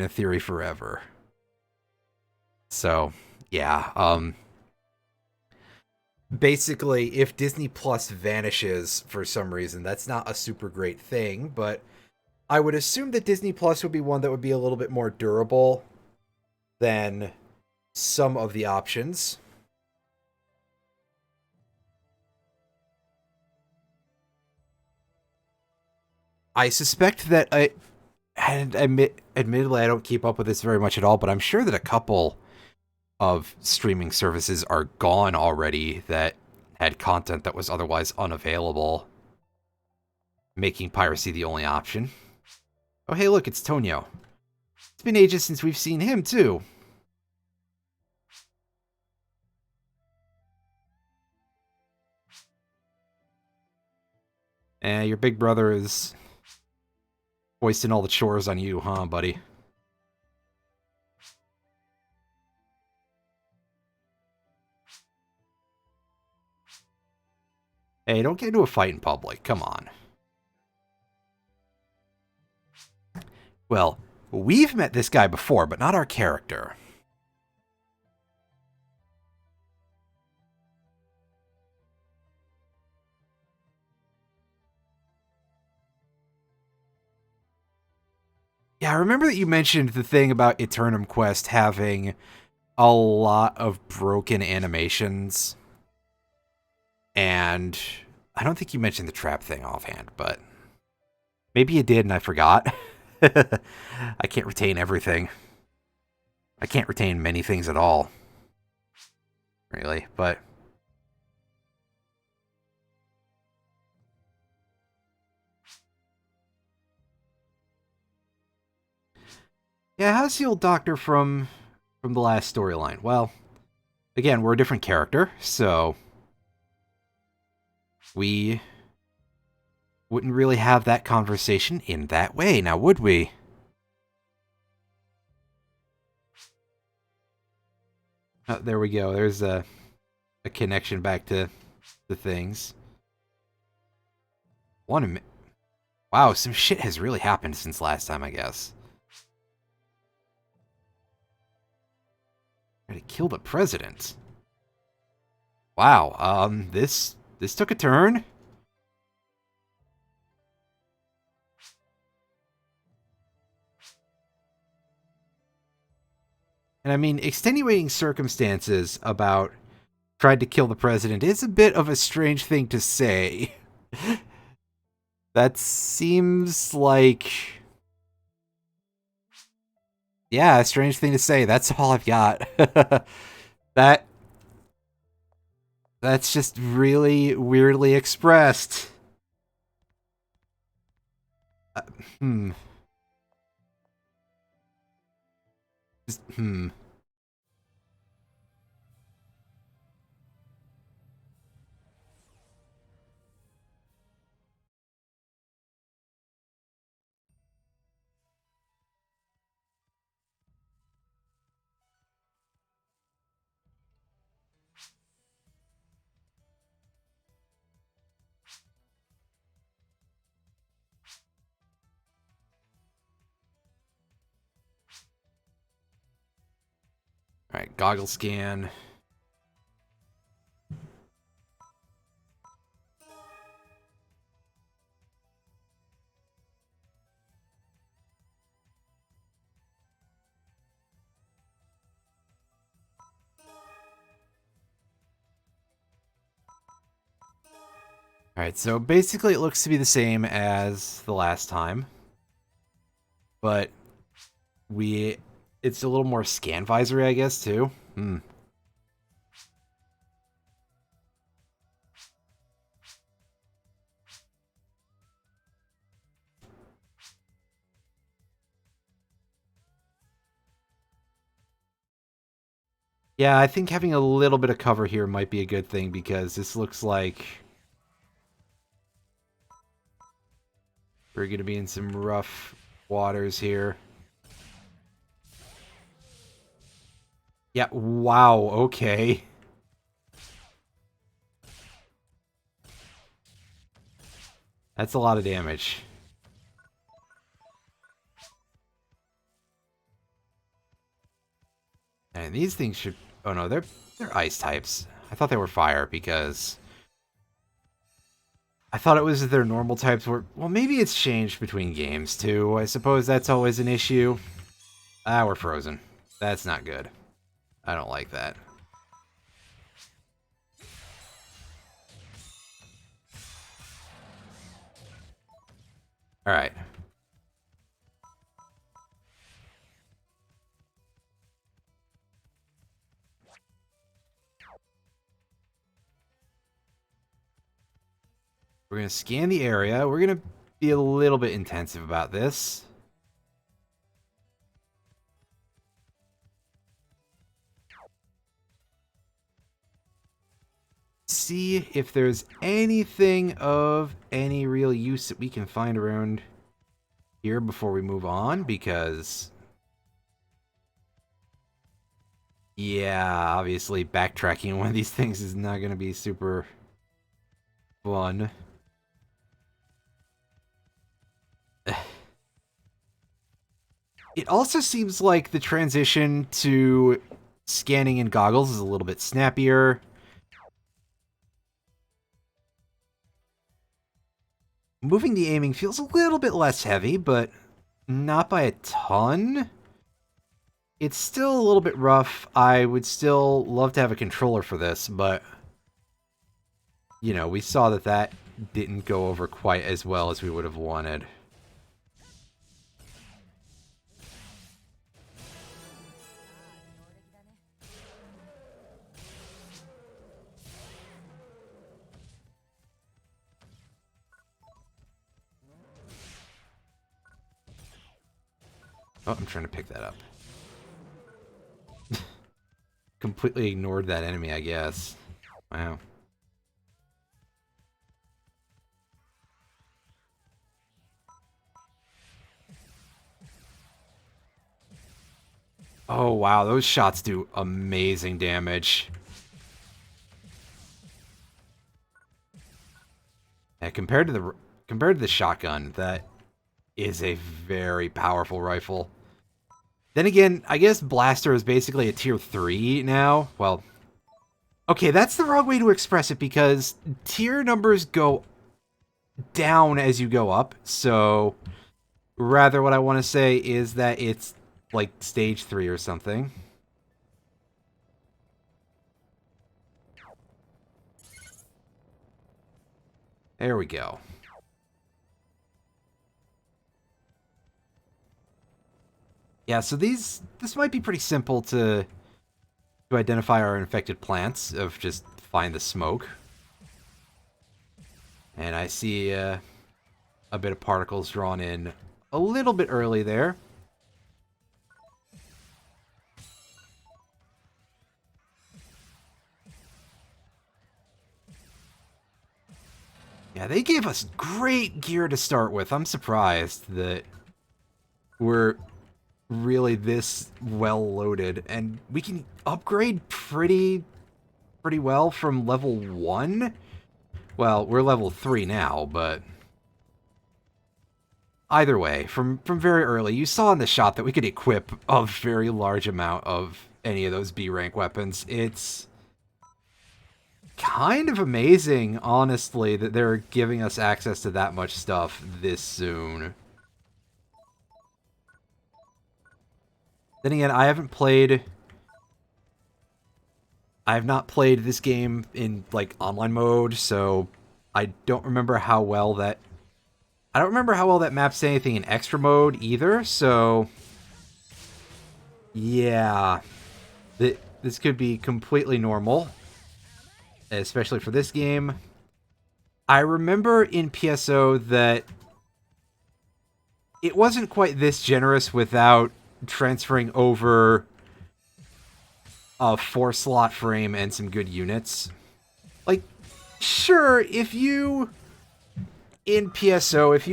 theory forever. So, yeah, basically, if Disney Plus vanishes for some reason, that's not a super great thing, but I would assume that Disney Plus would be one that would be a little bit more durable than some of the options. I suspect that admittedly, I don't keep up with this very much at all, but I'm sure that a couple of streaming services are gone already that had content that was otherwise unavailable, making piracy the only option. Oh, hey, look, it's Tonyo. It's been ages since we've seen him, too. Your big brother is hoisting all the chores on you, huh, buddy? Hey, don't get into a fight in public. Come on. Well, we've met this guy before, but not our character. Yeah, I remember that you mentioned the thing about Eternum Quest having a lot of broken animations. And I don't think you mentioned the trap thing offhand, but maybe you did and I forgot. I can't retain everything. I can't retain many things at all. Really, but... Yeah, how's the old doctor from the last storyline? Well, again, we're a different character, so we wouldn't really have that conversation in that way, now would we? Oh, there we go. There's a connection back to the things. Wow, some shit has really happened since last time, I guess. Try to kill the president. Wow, this took a turn. And I mean, extenuating circumstances about tried to kill the president is a bit of a strange thing to say. That seems like... Yeah, a strange thing to say. That's all I've got. That's just really weirdly expressed. Uh, hmm. Just, Alright, goggle scan. Alright, so basically it looks to be the same as the last time. But it's a little more scan visory, I guess, too. Yeah, I think having a little bit of cover here might be a good thing because this looks like we're going to be in some rough waters here. Yeah, wow, okay. That's a lot of damage. And these things should... Oh no, they're ice types. I thought they were fire because... I thought it was their normal types were... Well, maybe it's changed between games too. I suppose that's always an issue. Ah, we're frozen. That's not good. I don't like that. Alright. We're going to scan the area. We're going to be a little bit intensive about this. see if there's anything of any real use that we can find around here before we move on, because... yeah, obviously backtracking one of these things is not going to be super fun. It also seems like the transition to scanning in goggles is a little bit snappier. Moving the aiming feels a little bit less heavy, but not by a ton. It's still a little bit rough. I would still love to have a controller for this, but... you know, we saw that that didn't go over quite as well as we would have wanted. Oh, I'm trying to pick that up. Completely ignored that enemy, I guess. Wow. Oh, wow, those shots do amazing damage. Yeah, compared to the shotgun, that is a very powerful rifle. Then again, I guess Blaster is basically a tier 3 now. Well, okay, that's the wrong way to express it, because tier numbers go down as you go up. So, rather what I want to say is that it's like stage 3 or something. There we go. Yeah, so this might be pretty simple to identify our infected plants, of just find the smoke. And I see a bit of particles drawn in a little bit early there. Yeah, they gave us great gear to start with. I'm surprised that we're really this well loaded, and we can upgrade pretty well from level 1. Well, we're level 3 now, but either way, from very early, you saw in the shot that we could equip a very large amount of any of those B rank weapons. It's kind of amazing, honestly, that they're giving us access to that much stuff this soon. Then again, I have not played this game in, like, online mode, so I don't remember how well that... I don't remember how well that maps anything in extra mode either, so... yeah. This could be completely normal, especially for this game. I remember in PSO that it wasn't quite this generous without transferring over a 4-slot frame and some good units. Like, sure, if you... in PSO, if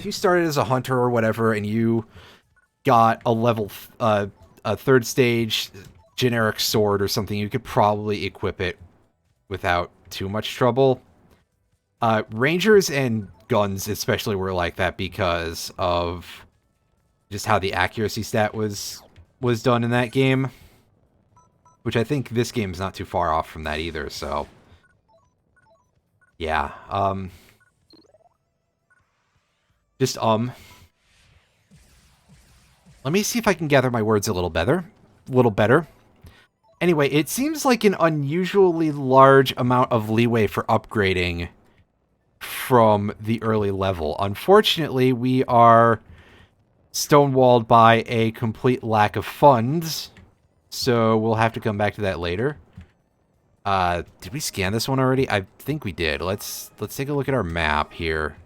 you started as a hunter or whatever, and you got a level, a 3rd stage generic sword or something, you could probably equip it without too much trouble. Rangers and guns especially were like that because of just how the accuracy stat was done in that game. Which I think this game's not too far off from that either, so... yeah, just, let me see if I can gather my words a little better. Anyway, it seems like an unusually large amount of leeway for upgrading from the early level. Unfortunately, we are stonewalled by a complete lack of funds, so we'll have to come back to that later. Did we scan this one already? I think we did. Let's take a look at our map here.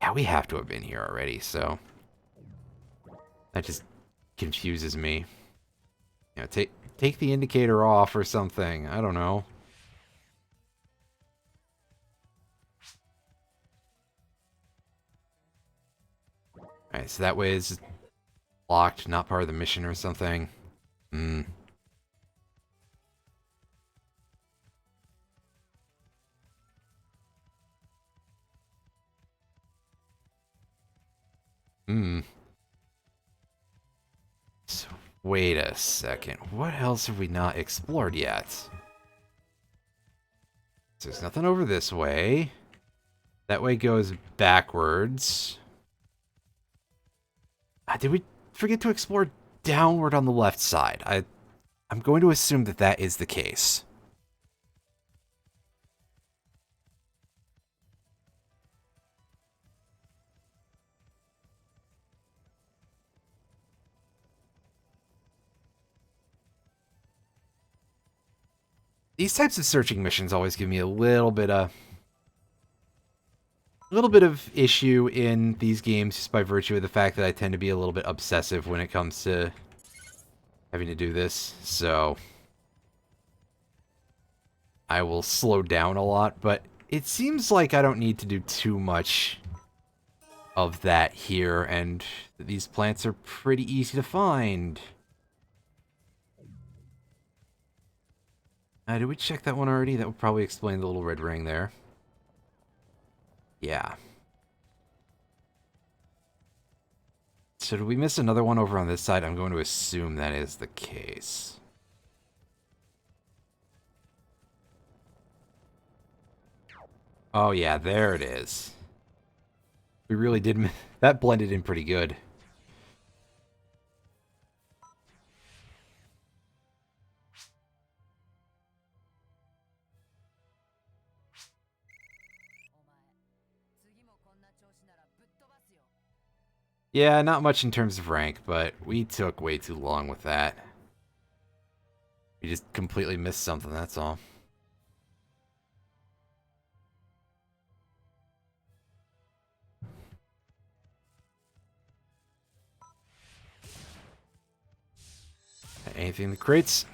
Yeah, we have to have been here already, so... that just confuses me. You know, take the indicator off or something. I don't know. Alright, so that way is locked, not part of the mission or something. Hmm. Hmm. So, wait a second. What else have we not explored yet? So there's nothing over this way. That way goes backwards. Did we forget to explore downward on the left side? I'm going to assume that that is the case. These types of searching missions always give me a little bit of issue in these games just by virtue of the fact that I tend to be a little bit obsessive when it comes to having to do this. So I will slow down a lot, but it seems like I don't need to do too much of that here, and these plants are pretty easy to find. Did we check that one already? That would probably explain the little red ring there. Yeah. So did we miss another one over on this side? I'm going to assume that is the case. Oh yeah, there it is. We really did... That blended in pretty good. Yeah, not much in terms of rank, but we took way too long with that. We just completely missed something, that's all. Anything in the crates?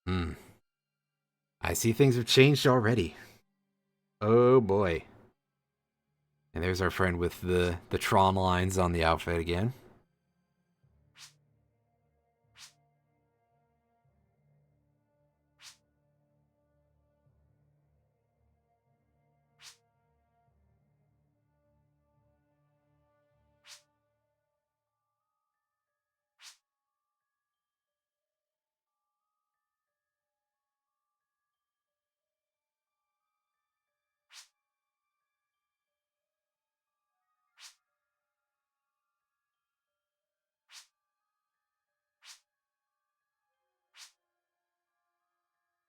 Hmm. I see things have changed already. Oh boy. And there's our friend with the Tron lines on the outfit again.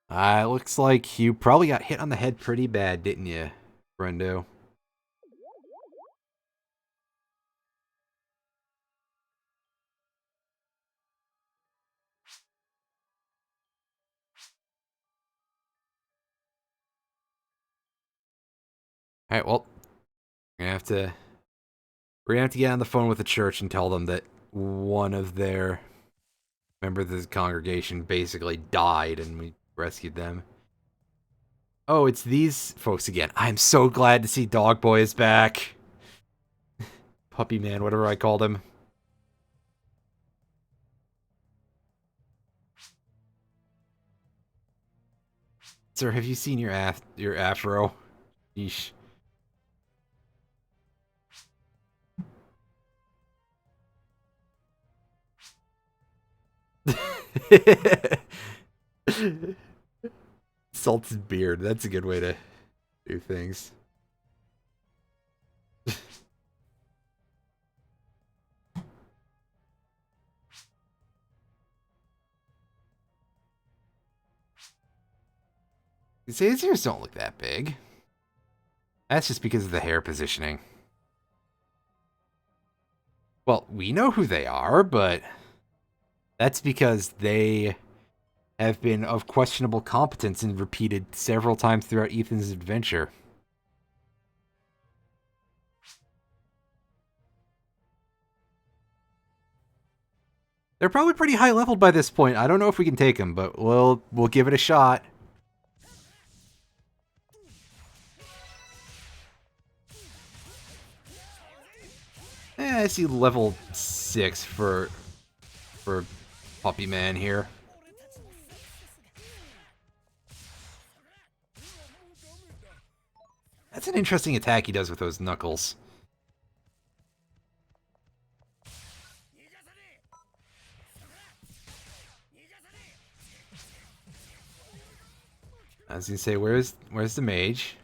Looks like you probably got hit on the head pretty bad, didn't you, Brendo? Alright, well, we're gonna have to get on the phone with the church and tell them that one of their members of the congregation basically died and we rescued them. Oh, it's these folks again. I'm so glad to see Dog Boy is back. Puppy Man, whatever I called him. Sir, have you seen your afro? Yeesh. Salted beard. That's a good way to do things. His ears don't look that big. That's just because of the hair positioning. Well, we know who they are, but that's because they have been of questionable competence and repeated several times throughout Ethan's adventure. They're probably pretty high leveled by this point. I don't know if we can take them, but we'll give it a shot. I see level 6 for Puppy Man here. That's an interesting attack he does with those knuckles. I was gonna say, where's the mage?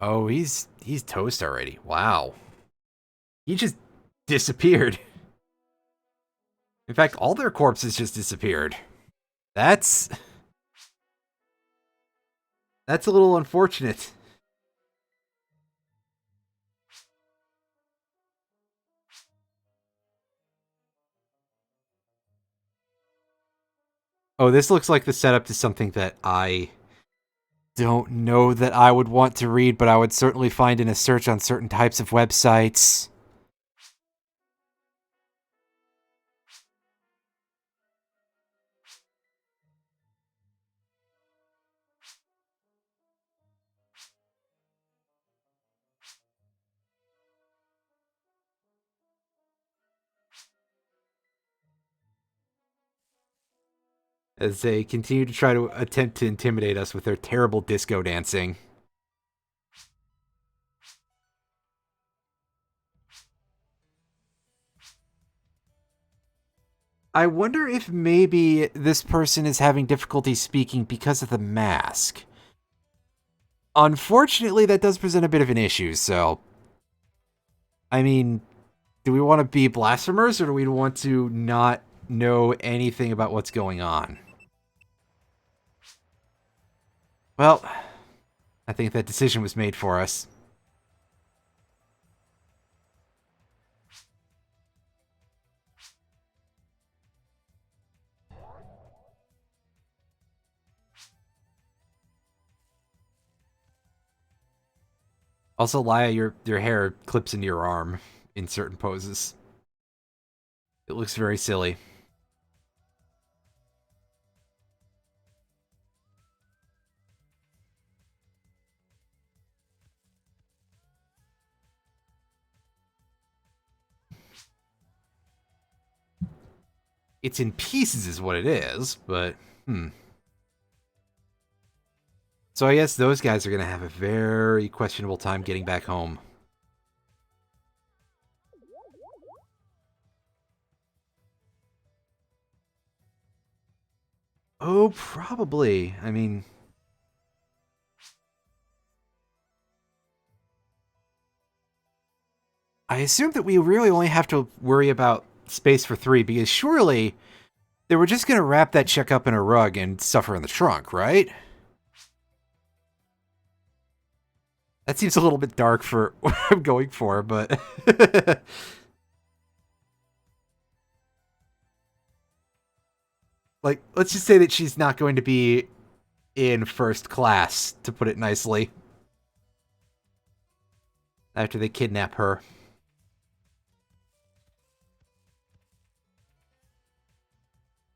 Oh, he's toast already. Wow. He just disappeared. In fact, all their corpses just disappeared. That's a little unfortunate. Oh, this looks like the setup to something that I don't know that I would want to read, but I would certainly find in a search on certain types of websites. As they continue to try to attempt to intimidate us with their terrible disco dancing. I wonder if maybe this person is having difficulty speaking because of the mask. Unfortunately, that does present a bit of an issue, so... I mean, do we want to be blasphemers, or do we want to not know anything about what's going on? Well, I think that decision was made for us. Also, Laia, your hair clips into your arm in certain poses. It looks very silly. It's in pieces is what it is, but, So I guess those guys are going to have a very questionable time getting back home. Oh, probably. I mean... I assume that we really only have to worry about space for 3, because surely they were just going to wrap that chick up in a rug and suffer in the trunk, right? That seems a little bit dark for what I'm going for, but... like, let's just say that she's not going to be in first class, to put it nicely. After they kidnap her.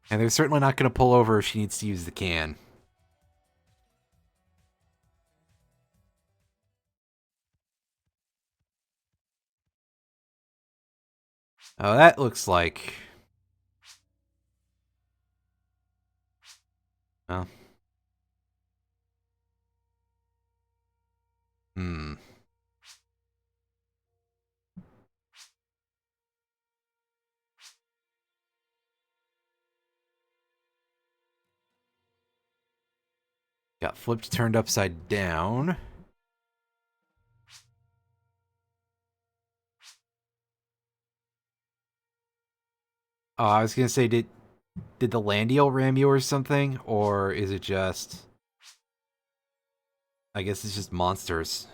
And they're certainly not going to pull over if she needs to use the can. Oh, that looks like... Oh. Hmm. Got flipped, turned upside down. Oh, I was going to say, Did the Landiel ram you or something? Or is it just... I guess it's just monsters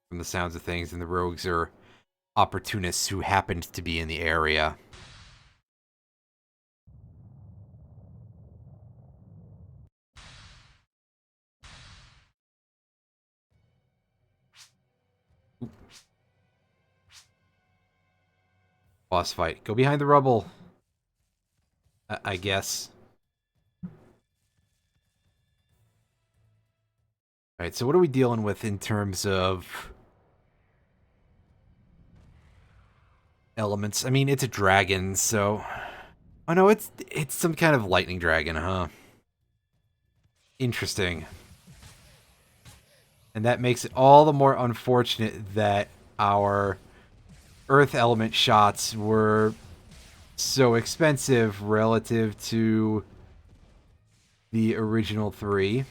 from the sounds of things, and the rogues are opportunists who happened to be in the area. Boss fight. Go behind the rubble. I guess. Alright, so what are we dealing with in terms of elements? I mean, it's a dragon, so... Oh no, it's some kind of lightning dragon, huh? Interesting. And that makes it all the more unfortunate that our earth element shots were so expensive relative to the original 3.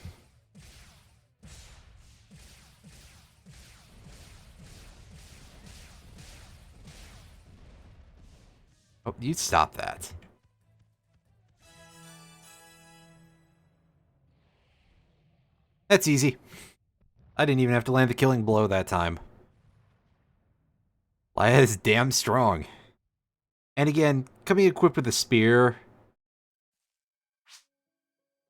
Oh, you'd stop that. That's easy. I didn't even have to land the killing blow that time. Laya is damn strong. And again, coming equipped with a spear,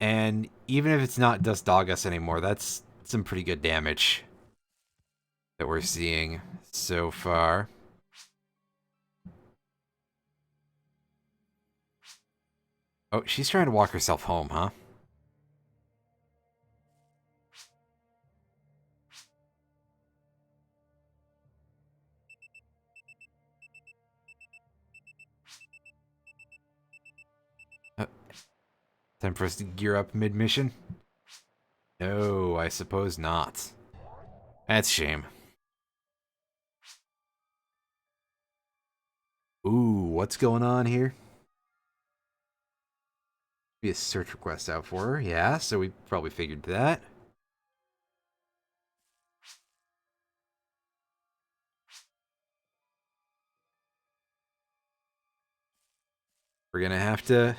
and even if it's not Dust Dogus anymore, that's some pretty good damage that we're seeing so far. Oh, she's trying to walk herself home, huh? Time for us to gear up mid-mission? No, I suppose not. That's a shame. Ooh, what's going on here? Be a search request out for her, yeah, so we probably figured that. We're gonna have to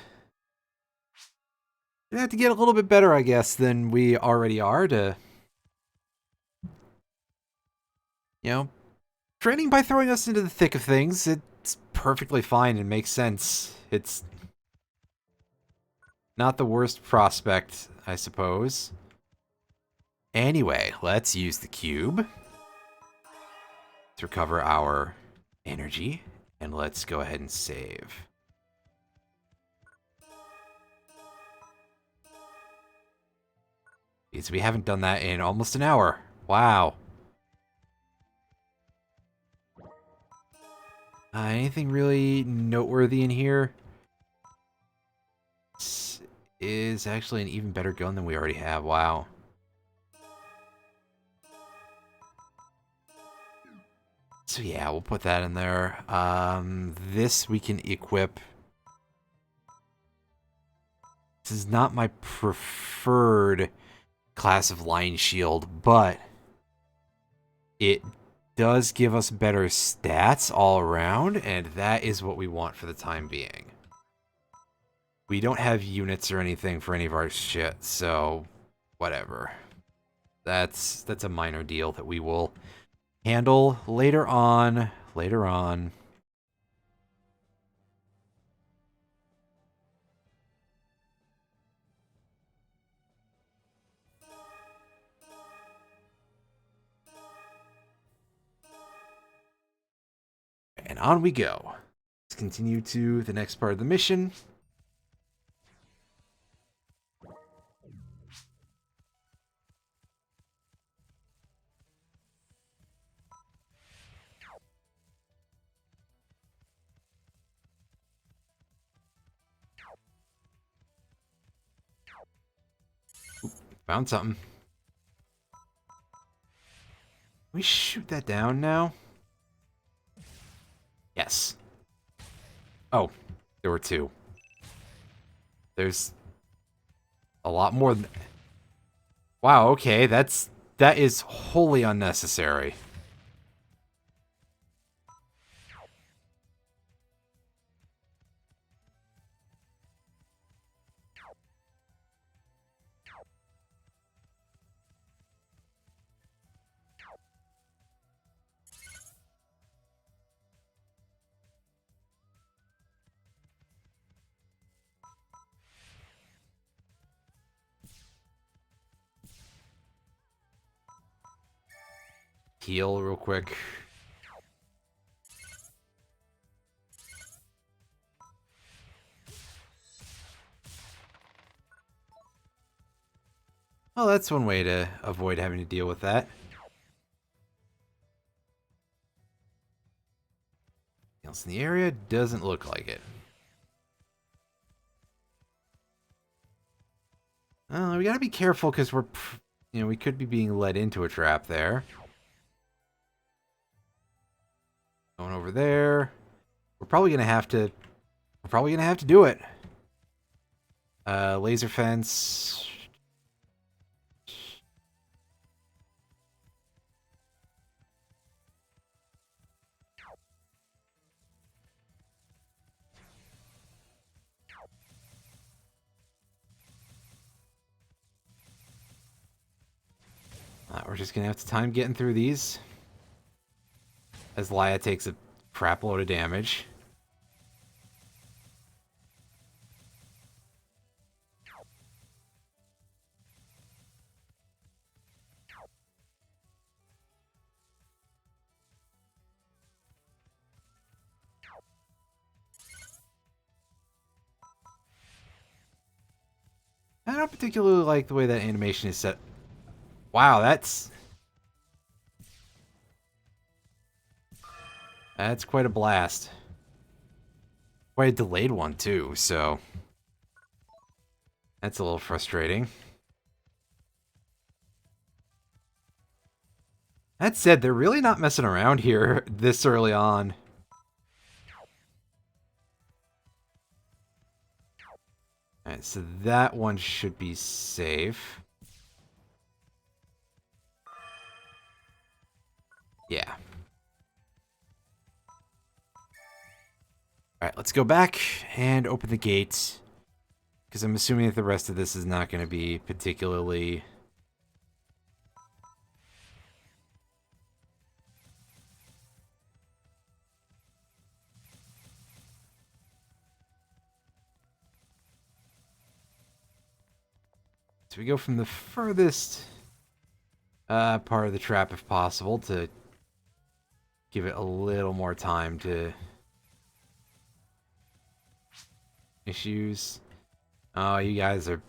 get a little bit better, I guess, than we already are to, you know, training by throwing us into the thick of things. It's perfectly fine and makes sense. It's not the worst prospect, I suppose. Anyway, let's use the cube to recover our energy, and let's go ahead and save. Because we haven't done that in almost an hour. Wow. Anything really noteworthy in here? This is actually an even better gun than we already have. Wow. So yeah, we'll put that in there. This we can equip. This is not my preferred class of line shield, but it does give us better stats all around, and that is what we want for the time being. We don't have units or anything for any of our shit, so whatever. That's a minor deal that we will handle later on. And on we go. Let's continue to the next part of the mission. Ooh, found something. Can we shoot that down now? Yes. Oh, there were 2. There's a lot more than... Wow, okay, that is wholly unnecessary. heal real quick. Well, that's one way to avoid having to deal with that. Anything else in the area? Doesn't look like it. We gotta be careful because we could be being led into a trap there. Going over there. We're probably gonna have to do it. Laser fence. We're just gonna have to time getting through these. As Laya takes a crap load of damage. I don't particularly like the way that animation is set. Wow, that's quite a blast. Quite a delayed one, too, so that's a little frustrating. That said, they're really not messing around here this early on. Alright, so that one should be safe. Yeah. Alright, let's go back and open the gate. Because I'm assuming that the rest of this is not going to be particularly... So we go from the furthest part of the trap, if possible, to give it a little more time to... Issues. Oh, you guys are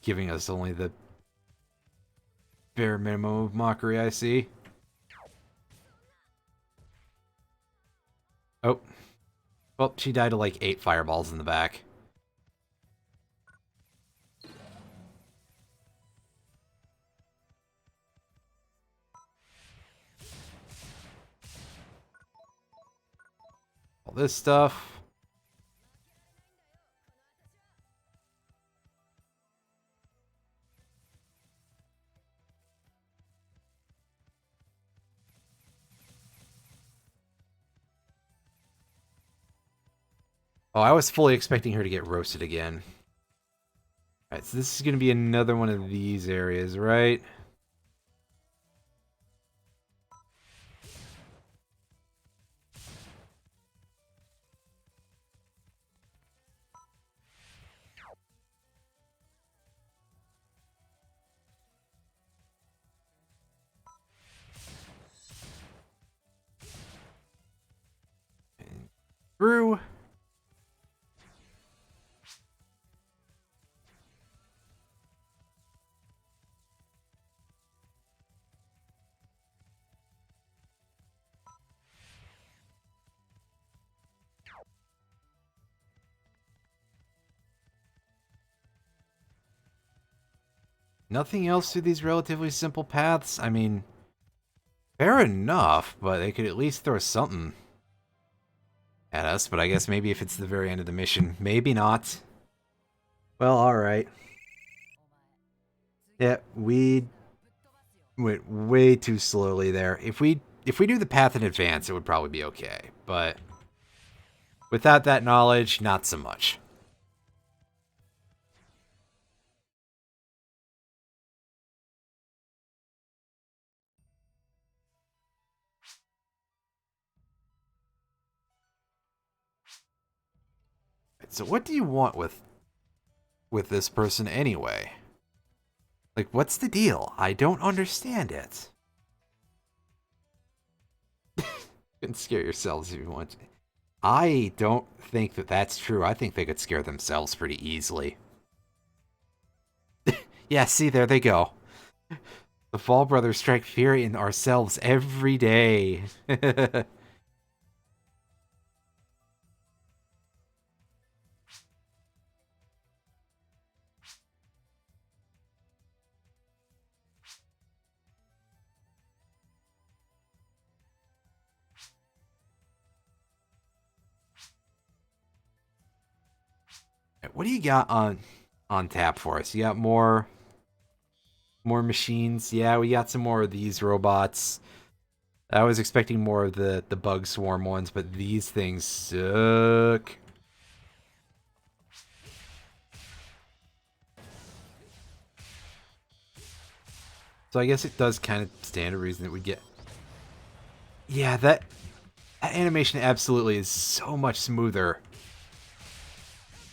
giving us only the bare minimum of mockery, I see. Oh. Well, she died to like 8 fireballs in the back. All this stuff. Oh, I was fully expecting her to get roasted again. Alright, so this is going to be another one of these areas, right? Through. Nothing else through these relatively simple paths? I mean, fair enough, but they could at least throw something at us. But I guess maybe if it's the very end of the mission, maybe not. Well, alright. Yeah, we went way too slowly there. If we do the path in advance, it would probably be okay. But without that knowledge, not so much. So what do you want with this person anyway? Like, what's the deal? I don't understand it. You can scare yourselves if you want to. I don't think that that's true. I think they could scare themselves pretty easily. Yeah, see, there they go. The Fall Brothers strike fear in ourselves every day. What do you got on tap for us? You got more machines? Yeah, we got some more of these robots. I was expecting more of the bug swarm ones, but these things suck. So I guess it does kind of stand to reason that we get. Yeah, that animation absolutely is so much smoother.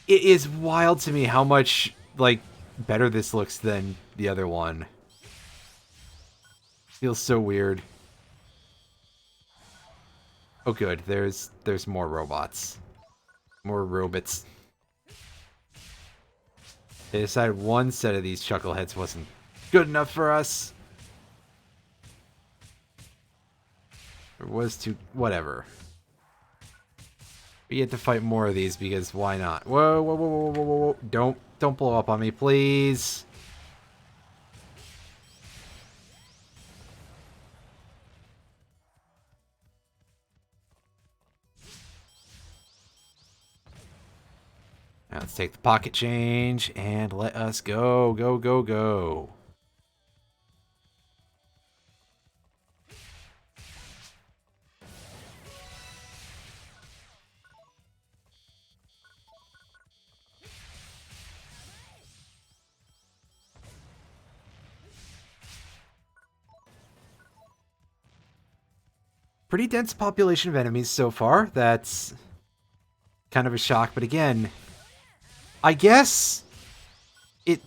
It is wild to me how much like better this looks than the other one. Feels so weird. Oh good, there's more robots. More robots. They decided one set of these chuckleheads wasn't good enough for us. Or was too whatever. We get to fight more of these because why not? Whoa, whoa, whoa, whoa, whoa, whoa, whoa. Don't blow up on me, please. Now let's take the pocket change and let us go, go, go, go. Pretty dense population of enemies so far. That's kind of a shock, but again, I guess it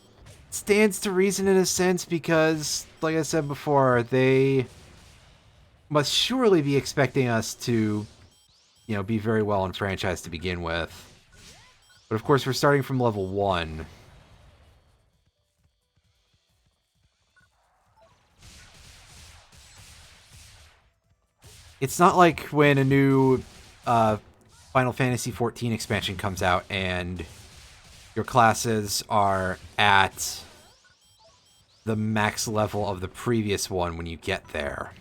stands to reason in a sense because, like I said before, they must surely be expecting us to, be very well enfranchised to begin with. But of course, we're starting from level 1. It's not like when a new Final Fantasy XIV expansion comes out and your classes are at the max level of the previous one when you get there.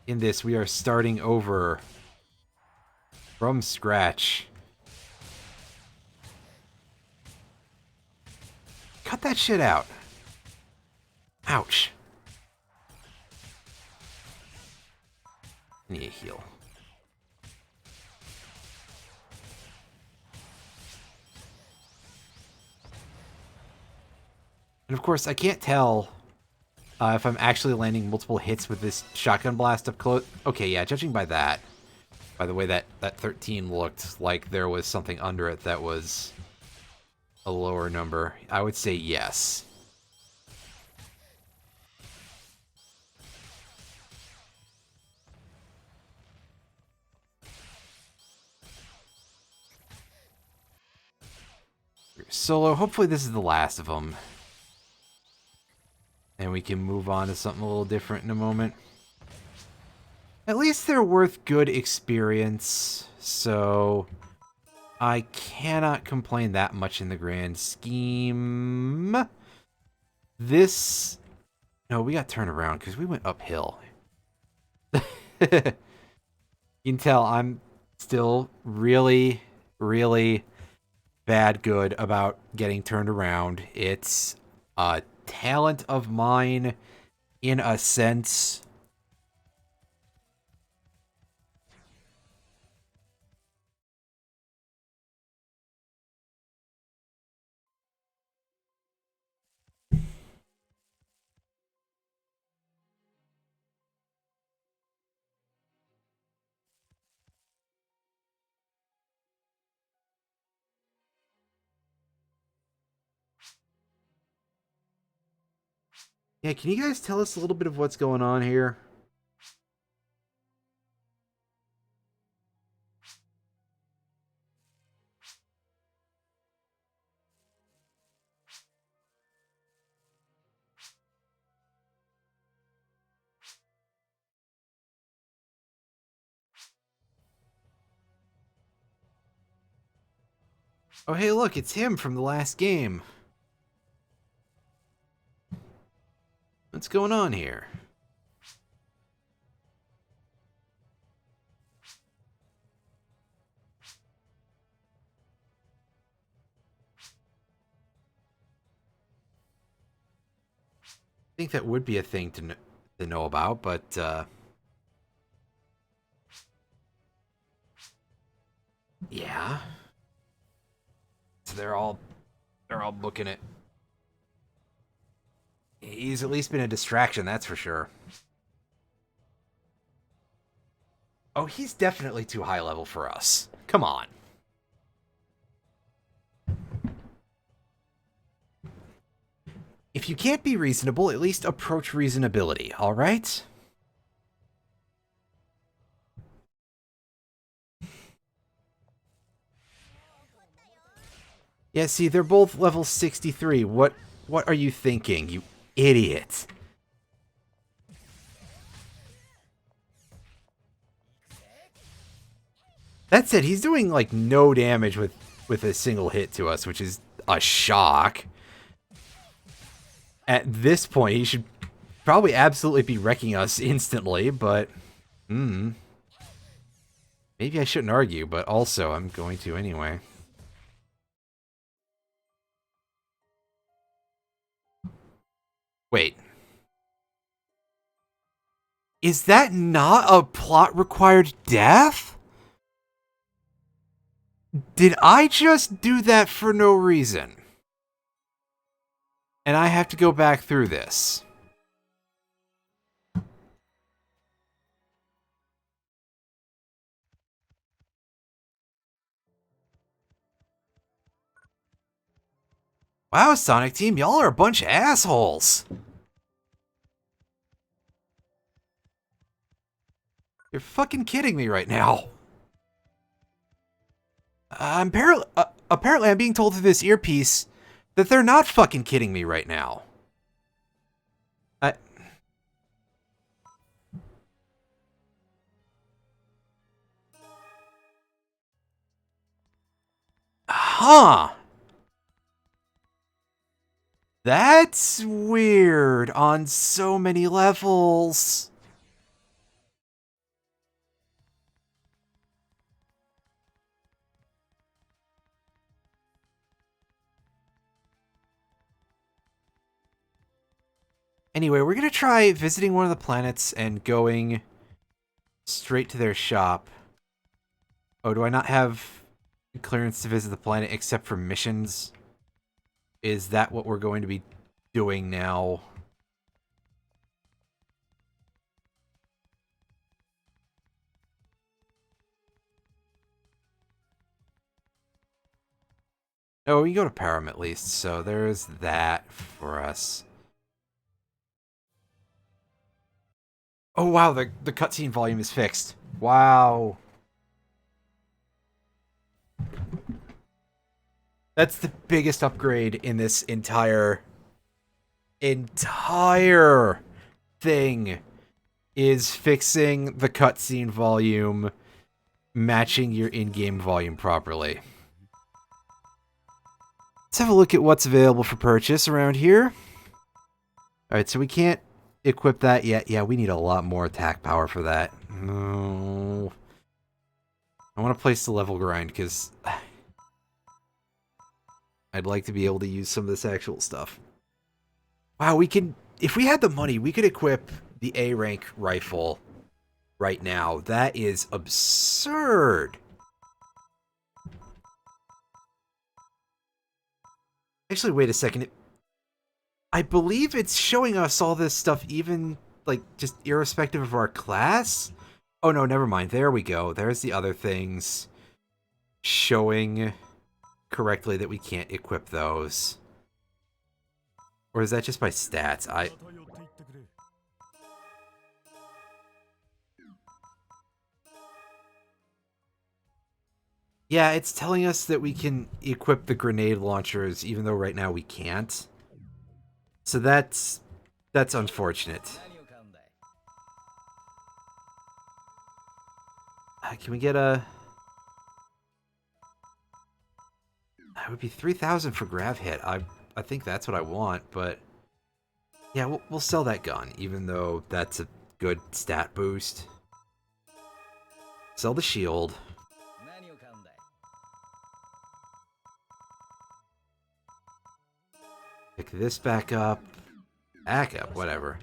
In this, we are starting over from scratch. Cut that shit out. Ouch. I need a heal. And of course, I can't tell if I'm actually landing multiple hits with this shotgun blast up close. Okay, yeah, judging by that, by the way that 13 looked like there was something under it that was a lower number, I would say yes. Solo, hopefully this is the last of them. And we can move on to something a little different in a moment. At least they're worth good experience, so I cannot complain that much in the grand scheme. This... No, we got turned around because we went uphill. You can tell I'm still really, really bad good about getting turned around. It's a talent of mine in a sense. Yeah, can you guys tell us a little bit of what's going on here? Oh, hey, look, it's him from the last game. What's going on here? I think that would be a thing to know about, but yeah. So they're all booking it. He's at least been a distraction, that's for sure. Oh, he's definitely too high level for us. Come on. If you can't be reasonable, at least approach reasonability, alright? Yeah, see, they're both level 63. What are you thinking, you idiot? That said, he's doing, like, no damage with a single hit to us, which is a shock. At this point, he should probably absolutely be wrecking us instantly, but... maybe I shouldn't argue, but also I'm going to anyway. Wait. Is that not a plot-required death? Did I just do that for no reason? And I have to go back through this. Wow, Sonic Team, y'all are a bunch of assholes. You're fucking kidding me right now. Apparently I'm being told through this earpiece that they're not fucking kidding me right now. Huh. That's weird on so many levels. Anyway, we're gonna try visiting one of the planets and going straight to their shop. Oh, do I not have clearance to visit the planet except for missions? Is that what we're going to be doing now? Oh, we can go to Param at least, so there's that for us. Oh wow, the cutscene volume is fixed. Wow. That's the biggest upgrade in this entire thing, is fixing the cutscene volume, matching your in-game volume properly. Let's have a look at what's available for purchase around here. Alright, so we can't equip that yet. Yeah, we need a lot more attack power for that. No. I want to place the level grind, because I'd like to be able to use some of this actual stuff. Wow, we can... If we had the money, we could equip the A-rank rifle right now. That is absurd. Actually, wait a second. I believe it's showing us all this stuff even, like, just irrespective of our class? Oh, no, never mind. There we go. There's the other things showing correctly that we can't equip those. Or is that just by stats? Yeah, it's telling us that we can equip the grenade launchers, even though right now we can't. So that's unfortunate. Can we get a... That would be 3,000 for grav hit. I think that's what I want, but... Yeah, we'll sell that gun, even though that's a good stat boost. Sell the shield. Pick this back up. Back up, whatever.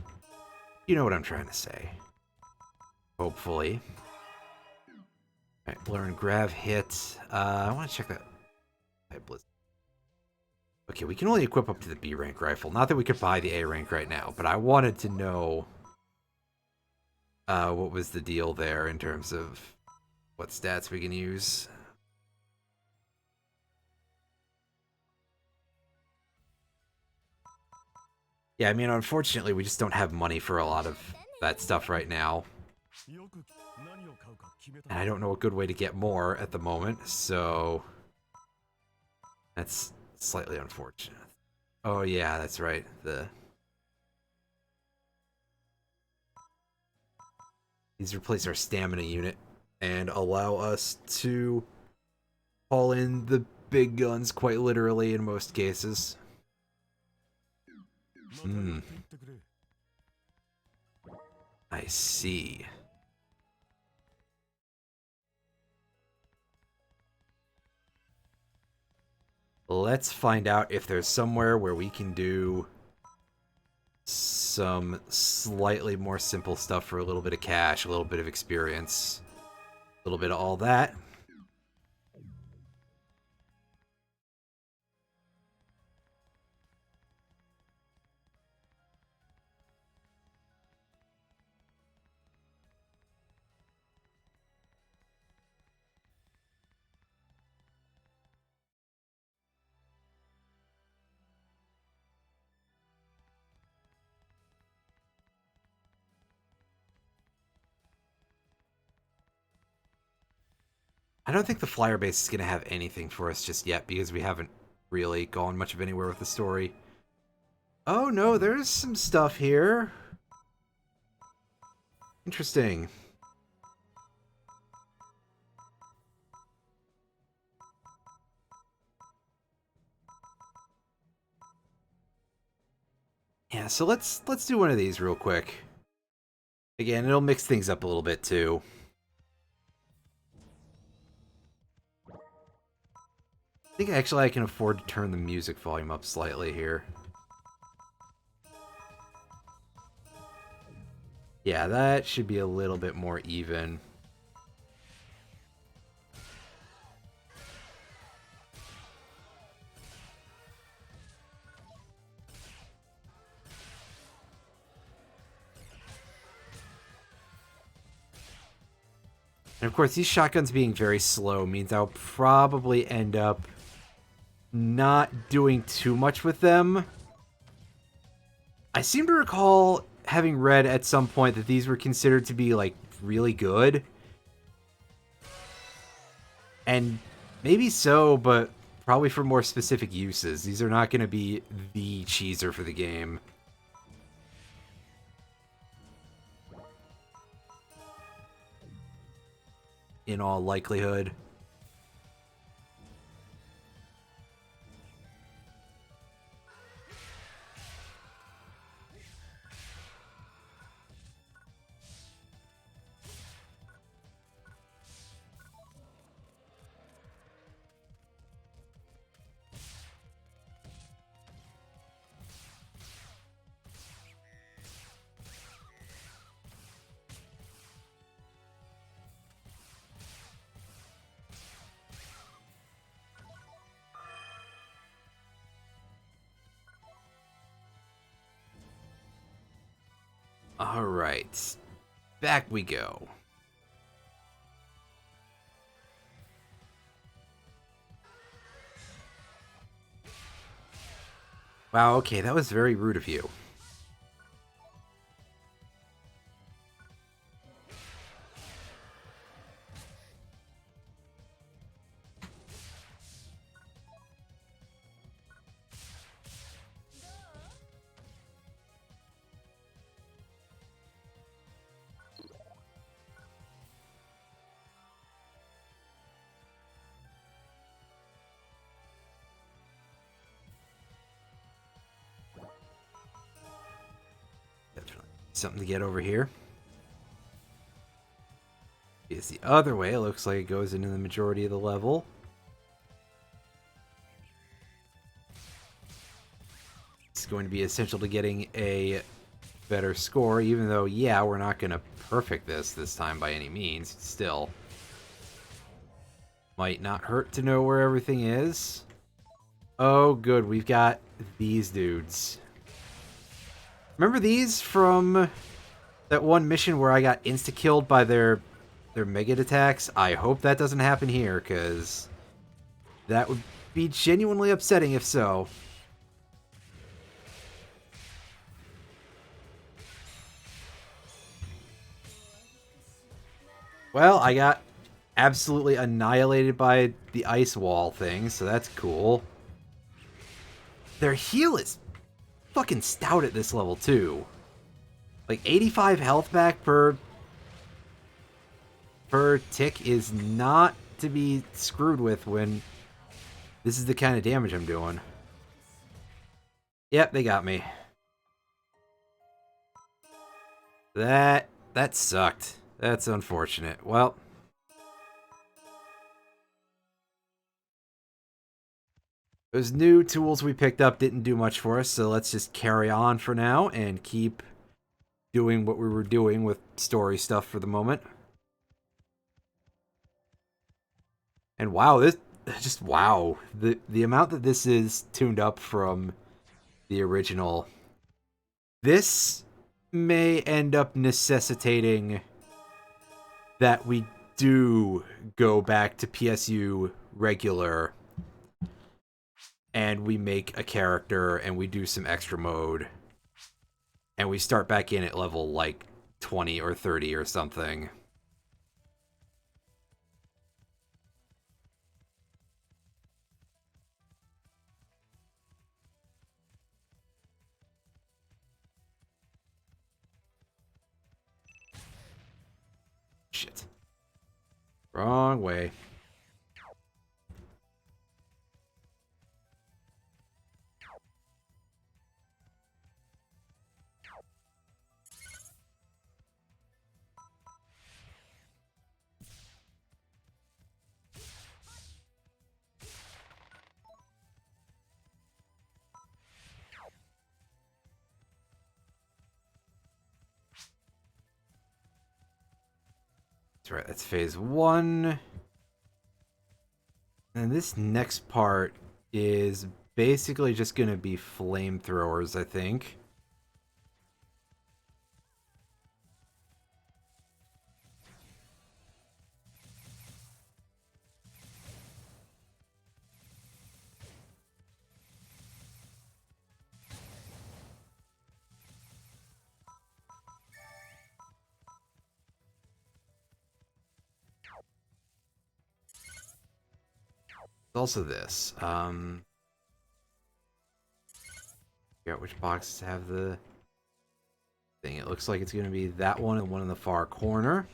You know what I'm trying to say. Hopefully. Alright, learn grav hit. I want to check that. Okay, we can only equip up to the B rank rifle. Not that we could buy the A rank right now, but I wanted to know what was the deal there in terms of what stats we can use. Yeah, I mean, unfortunately, we just don't have money for a lot of that stuff right now. And I don't know a good way to get more at the moment, so... That's slightly unfortunate. Oh yeah, that's right. These replace our stamina unit and allow us to haul in the big guns quite literally in most cases. I see. Let's find out if there's somewhere where we can do some slightly more simple stuff for a little bit of cash, a little bit of experience, a little bit of all that. I don't think the flyer base is going to have anything for us just yet because we haven't really gone much of anywhere with the story. Oh no, there's some stuff here. Interesting. Yeah, so let's do one of these real quick. Again, it'll mix things up a little bit too. I think actually I can afford to turn the music volume up slightly here. Yeah, that should be a little bit more even. And of course, these shotguns being very slow means I'll probably end up not doing too much with them. I seem to recall having read at some point that these were considered to be, like, really good. And maybe so, but probably for more specific uses. These are not going to be the cheeser for the game. In all likelihood. Alright. Back we go. Wow, okay, that was very rude of you. something to get over here. It's the other way. It looks like it goes into the majority of the level. It's going to be essential to getting a better score, even though, yeah, we're not going to perfect this time by any means. Still, might not hurt to know where everything is. Oh, good. We've got these dudes. Remember these from that one mission where I got insta-killed by their mega attacks? I hope that doesn't happen here, because that would be genuinely upsetting if so. Well, I got absolutely annihilated by the ice wall thing, so that's cool. Their heal is fucking stout at this level, too. Like, 85 health back per tick is not to be screwed with when this is the kind of damage I'm doing. Yep, they got me. That sucked. That's unfortunate. Well, those new tools we picked up didn't do much for us, so let's just carry on for now and keep doing what we were doing with story stuff for the moment. And wow, this just wow. The amount that this is tuned up from the original. This may end up necessitating that we do go back to PSU regular and we make a character and we do some extra mode and we start back in at level like 20 or 30 or something. Shit. Wrong way. That's right, that's phase 1. And this next part is basically just going to be flamethrowers, I think. Also this. Figure out which boxes have the thing. It looks like it's going to be that one and one in the far corner.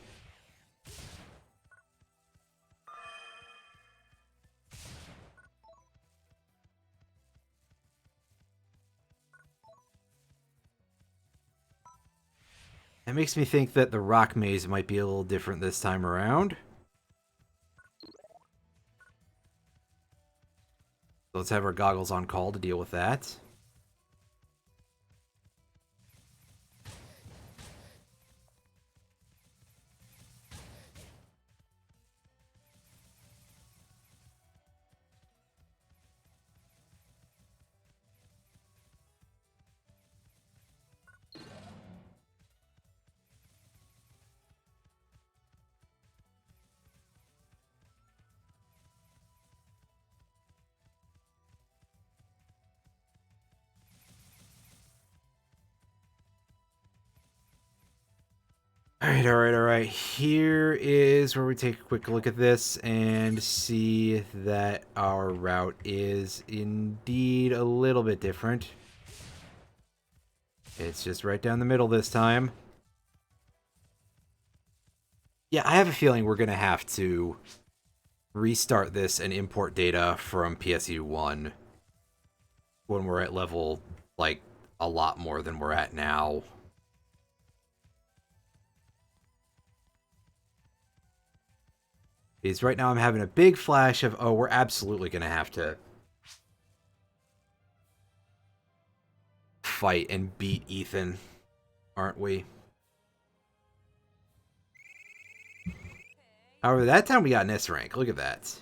That makes me think that the rock maze might be a little different this time around. So let's have our goggles on call to deal with that. Alright. Here is where we take a quick look at this and see that our route is indeed a little bit different. It's just right down the middle this time. Yeah, I have a feeling we're going to have to restart this and import data from PSU 1 when we're at level, like, a lot more than we're at now. Because right now I'm having a big flash of, oh, we're absolutely going to have to fight and beat Ethan, aren't we? However, that time we got an S rank. Look at that.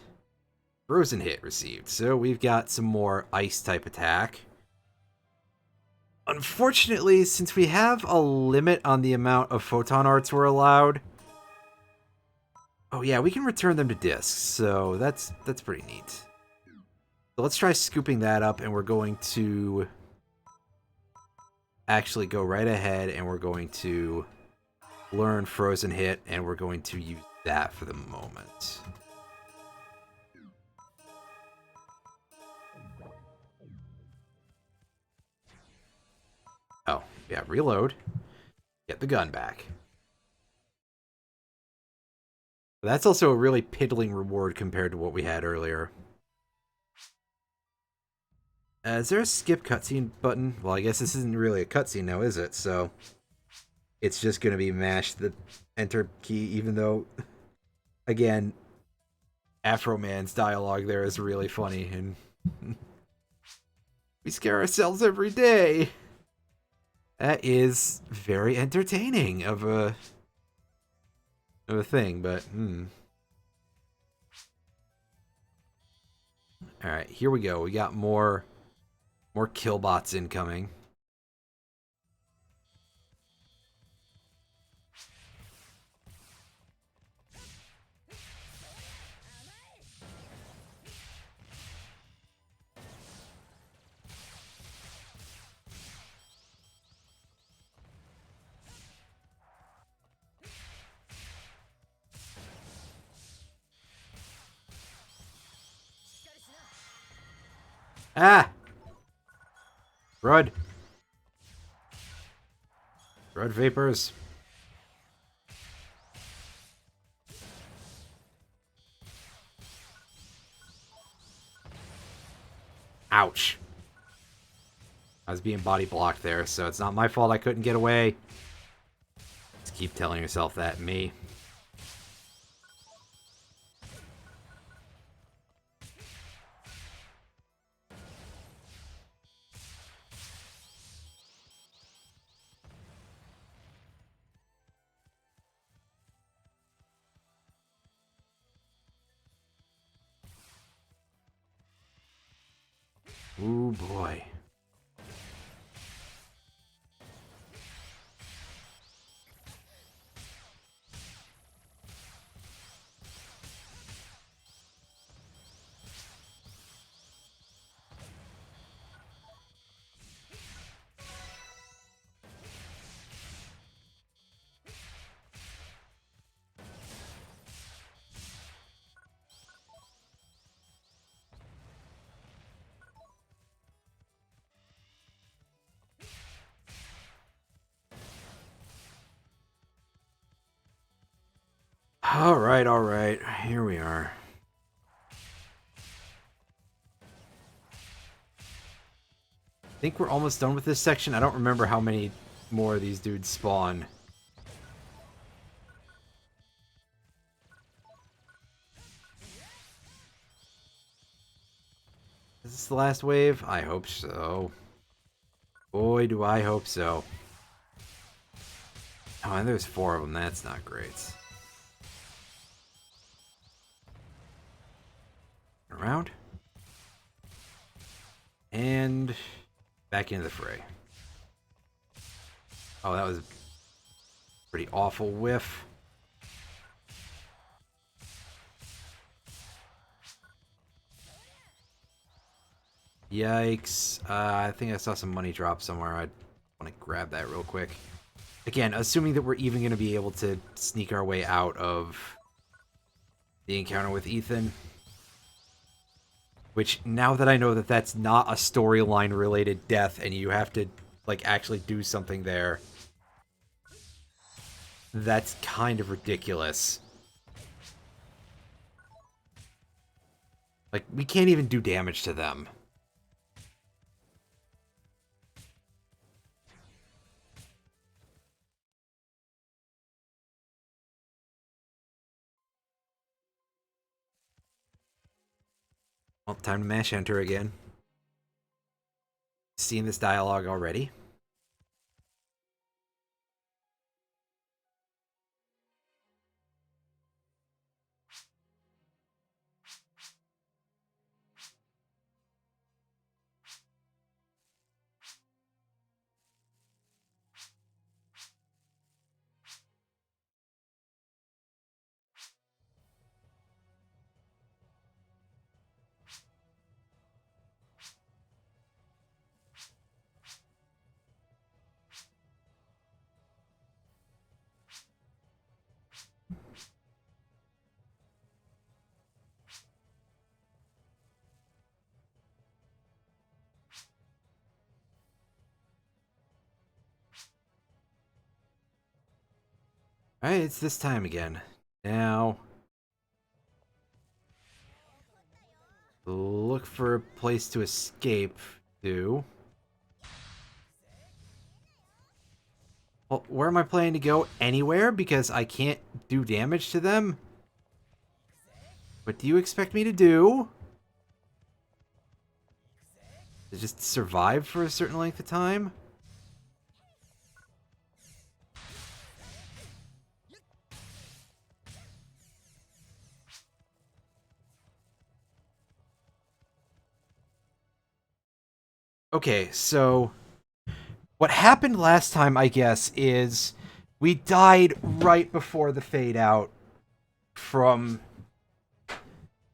Frozen hit received. So we've got some more ice type attack. Unfortunately, since we have a limit on the amount of photon arts we're allowed... Oh yeah, we can return them to discs, so that's pretty neat. So let's try scooping that up, and we're going to actually go right ahead, and we're going to learn Frozen Hit, and we're going to use that for the moment. Oh, yeah, reload. Get the gun back. That's also a really piddling reward compared to what we had earlier. Is there a skip cutscene button? Well, I guess this isn't really a cutscene now, is it? So it's just going to be mash the enter key, even though, again, Afro Man's dialogue there is really funny, and we scare ourselves every day. That is very entertaining of a thing, but All right, here we go. We got more killbots incoming. Ah! Rud. Rud vapors. Ouch. I was being body blocked there, so it's not my fault I couldn't get away. Just keep telling yourself that, me. Ooh, boy. Alright, alright. Here we are. I think we're almost done with this section. I don't remember how many more of these dudes spawn. Is this the last wave? I hope so. Boy, do I hope so. Oh, and there's 4 of them. That's not great. Around. And back into the fray. Oh, that was a pretty awful whiff. Yikes. I think I saw some money drop somewhere. I want to grab that real quick. Again, assuming that we're even going to be able to sneak our way out of the encounter with Ethan. Which, now that I know that that's not a storyline-related death and you have to, like, actually do something there, that's kind of ridiculous. Like, we can't even do damage to them. Well, time to mash enter again. Seeing this dialogue already? Alright, it's this time again. Now, look for a place to escape to. Well, where am I planning to go? Anywhere? Because I can't do damage to them? What do you expect me to do? To just survive for a certain length of time? Okay, so what happened last time, I guess, is we died right before the fade out from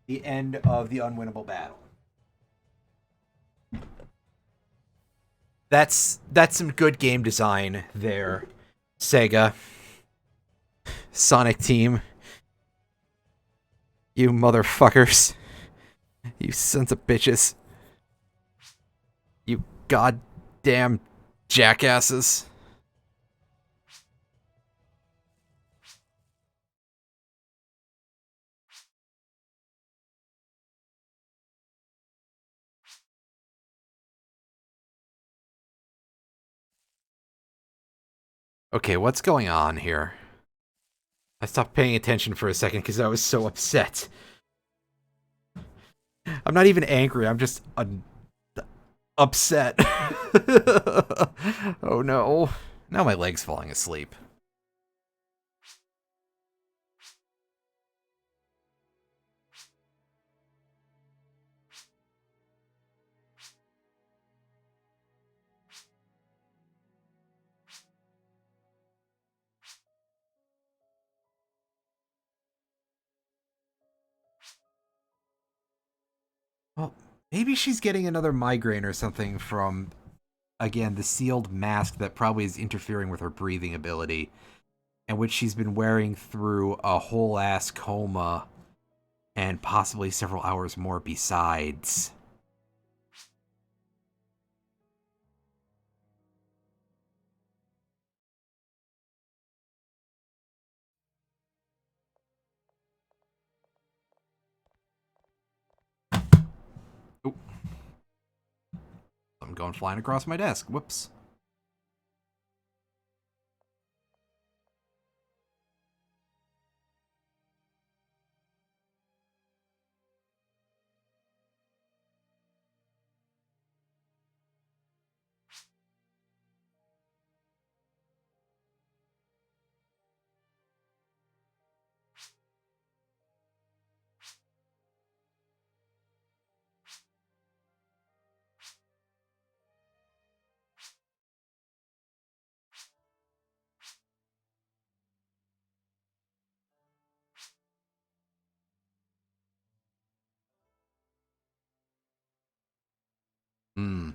the end of the unwinnable battle. That's some good game design there, Sega. Sonic Team. You motherfuckers. You sons of bitches. You goddamn jackasses. Okay, what's going on here? I stopped paying attention for a second because I was so upset. I'm not even angry, I'm just upset. Oh no. Now my leg's falling asleep. Well, maybe she's getting another migraine or something from, again, the sealed mask that probably is interfering with her breathing ability, and which she's been wearing through a whole ass coma and possibly several hours more besides. Oh, I'm going flying across my desk. Whoops. Hmm.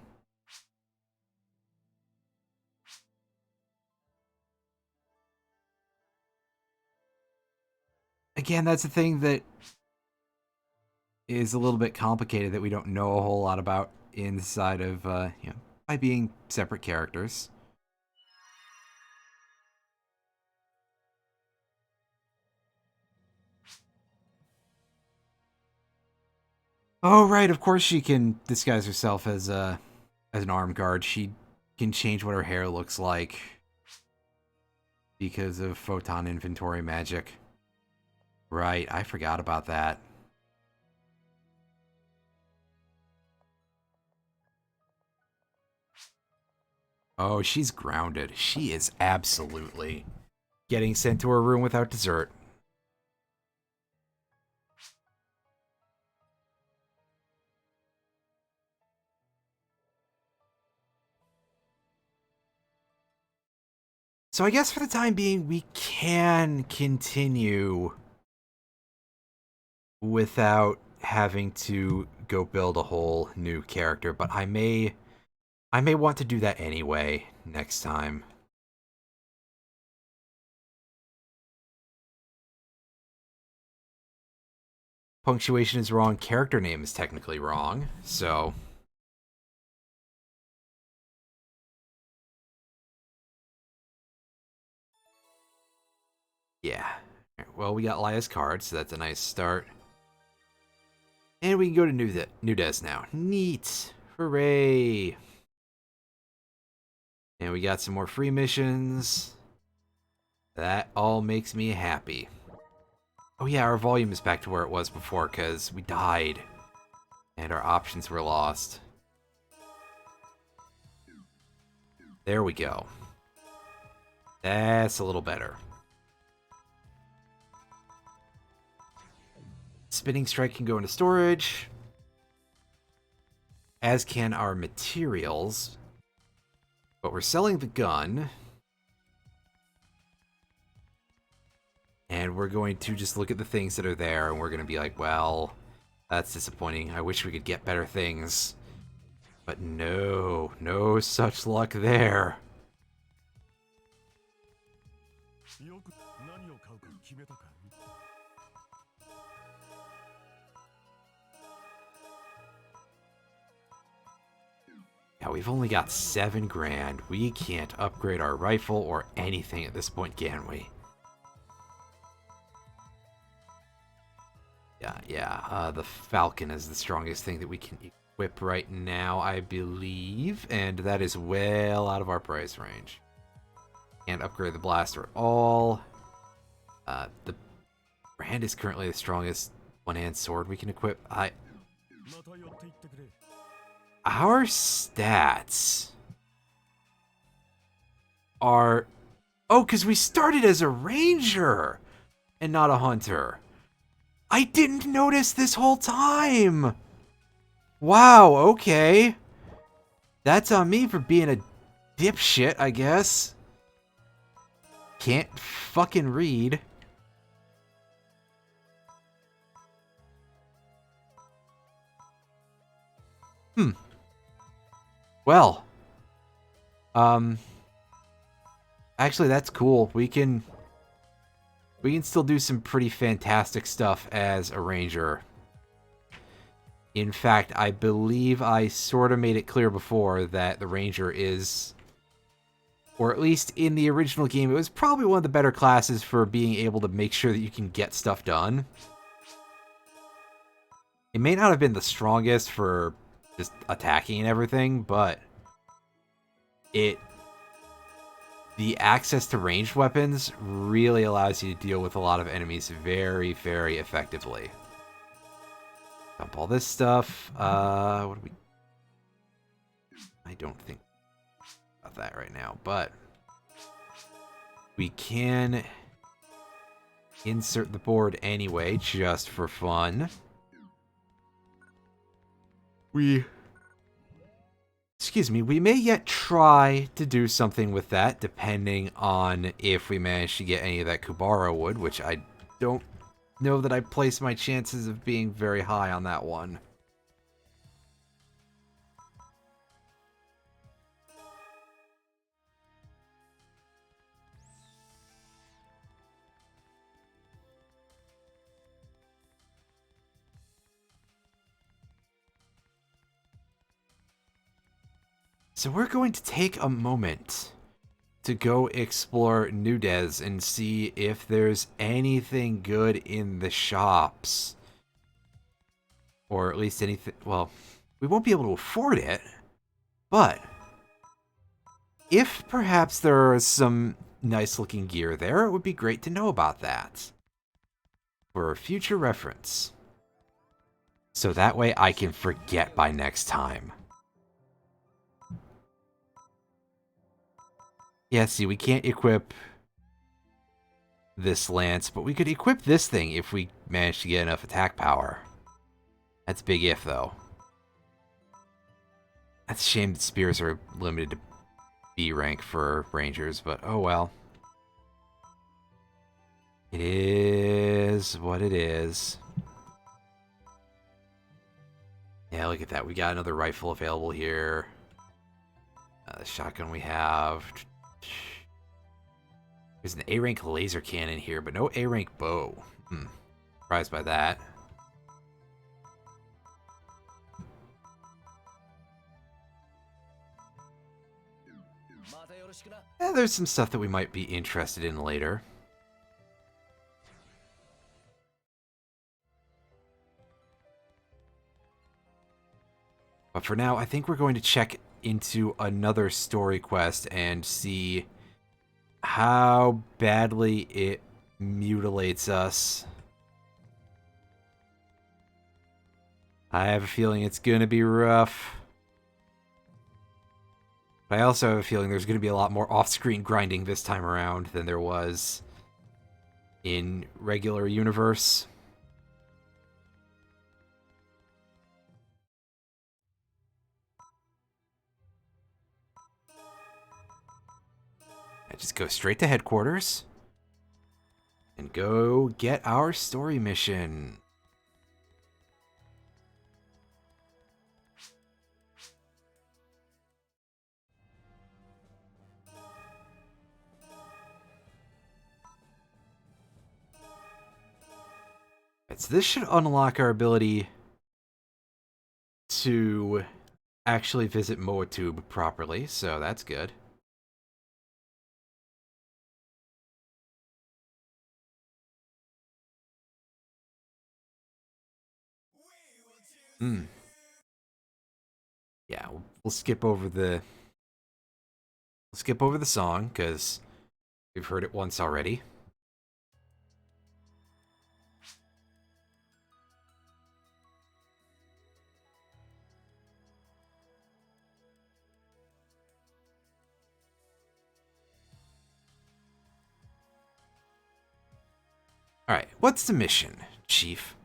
Again, that's the thing that is a little bit complicated that we don't know a whole lot about inside of, by being separate characters. Oh, right, of course she can disguise herself as an armed guard. She can change what her hair looks like because of photon inventory magic. Right, I forgot about that. Oh, she's grounded. She is absolutely getting sent to her room without dessert. So I guess for the time being, we can continue without having to go build a whole new character, but I may want to do that anyway next time. Punctuation is wrong, character name is technically wrong, so yeah. Well, we got Lia's card, so that's a nice start. And we can go to Nudez now. Neat. Hooray. And we got some more free missions. That all makes me happy. Oh yeah, our volume is back to where it was before because we died. And our options were lost. There we go. That's a little better. Spinning Strike can go into storage. As can our materials. But we're selling the gun. And we're going to just look at the things that are there, and we're going to be like, well, that's disappointing. I wish we could get better things. But no, no such luck there. Now, we've only got 7 grand. We can't upgrade our rifle or anything at this point, can we? Yeah. The Falcon is the strongest thing that we can equip right now, I believe. And that is well out of our price range. Can't upgrade the blaster at all. The brand is currently the strongest one-hand sword we can equip. Our stats are... Oh, because we started as a ranger and not a hunter. I didn't notice this whole time. Wow, okay. That's on me for being a dipshit, I guess. Can't fucking read. Well. Actually, that's cool. We can still do some pretty fantastic stuff as a ranger. In fact, I believe I sort of made it clear before that the ranger is, or at least in the original game, it was probably one of the better classes for being able to make sure that you can get stuff done. It may not have been the strongest for just attacking and everything, but the access to ranged weapons really allows you to deal with a lot of enemies very, very effectively. Dump all this stuff. What do we... I don't think about that right now, but we can insert the board anyway, just for fun. Excuse me, we may yet try to do something with that, depending on if we manage to get any of that Kubara wood, which I don't know that I place my chances of being very high on that one. So we're going to take a moment to go explore Nudez and see if there's anything good in the shops. Or at least anything... Well, we won't be able to afford it, but if perhaps there is some nice-looking gear there, it would be great to know about that for future reference. So that way I can forget by next time. Yeah, see, we can't equip this lance, but we could equip this thing if we manage to get enough attack power. That's a big if, though. That's a shame that spears are limited to B rank for rangers, but oh well. It is what it is. Yeah, look at that. We got another rifle available here. The shotgun we have. There's an A-rank laser cannon here, but no A-rank bow. Surprised by that. Yeah, there's some stuff that we might be interested in later. But for now, I think we're going to check into another story quest and see how badly it mutilates us. I have a feeling it's going to be rough. But I also have a feeling there's going to be a lot more off-screen grinding this time around than there was in regular universe. I just go straight to headquarters and go get our story mission. So this should unlock our ability to actually visit Moatub properly, so that's good. Yeah, we'll skip over the song because we've heard it once already. All right, what's the mission, Chief?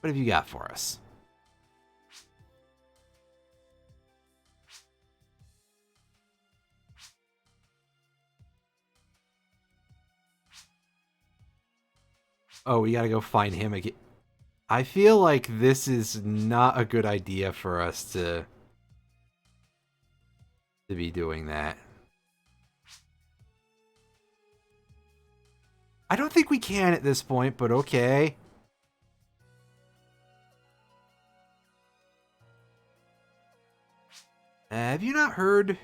What have you got for us? Oh, we gotta go find him again. I feel like this is not a good idea for us to be doing that. I don't think we can at this point, but okay. Have you not heard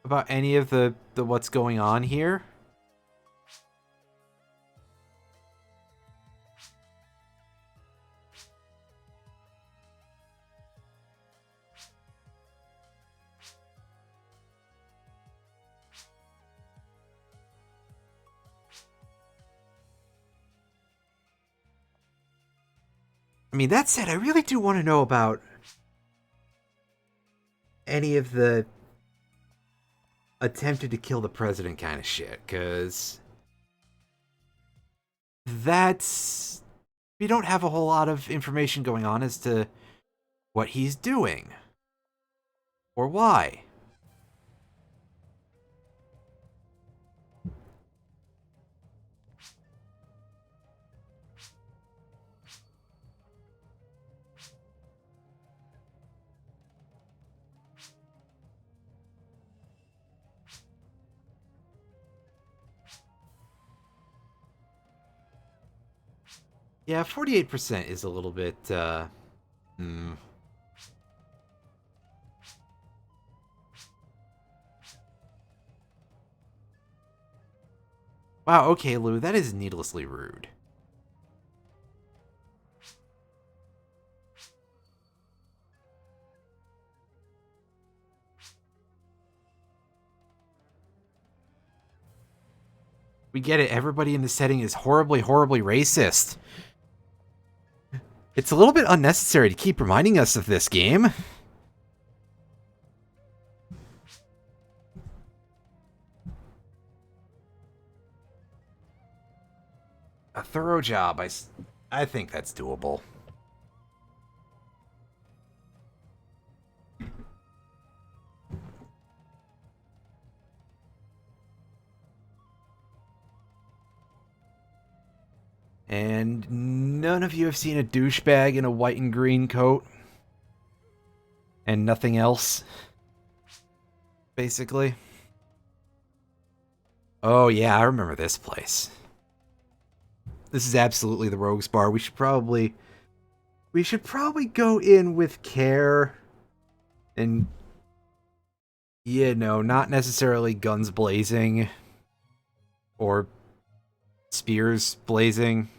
about any of the what's going on here? I mean, that said, I really do want to know about any of the attempted to kill the president kind of shit, because that's... we don't have a whole lot of information going on as to what he's doing. Or why. Yeah, 48% is a little bit, Wow, okay, Lou, that is needlessly rude. We get it, everybody in the setting is horribly, horribly racist. It's a little bit unnecessary to keep reminding us of this game. A thorough job. I think that's doable. And none of you have seen a douchebag in a white and green coat? And nothing else? Basically? Oh yeah, I remember this place. This is absolutely the Rogues Bar. We should probably go in with care. And, you know, not necessarily guns blazing. Or spears blazing.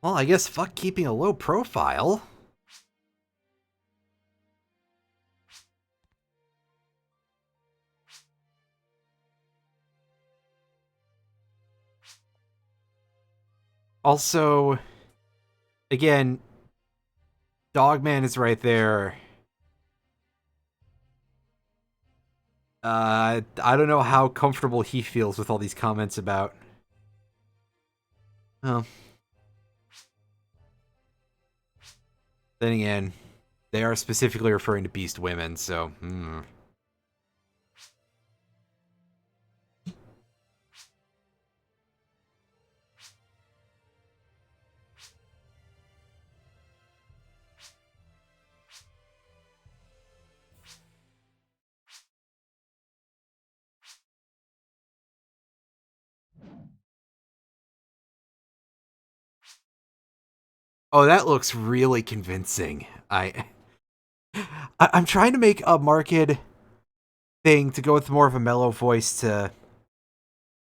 Well, I guess fuck keeping a low profile. Also, again, Dogman is right there. I don't know how comfortable he feels with all these comments about... Oh. Then again, they are specifically referring to beast women, so... Oh, that looks really convincing. I'm trying to make a marked thing to go with more of a mellow voice to...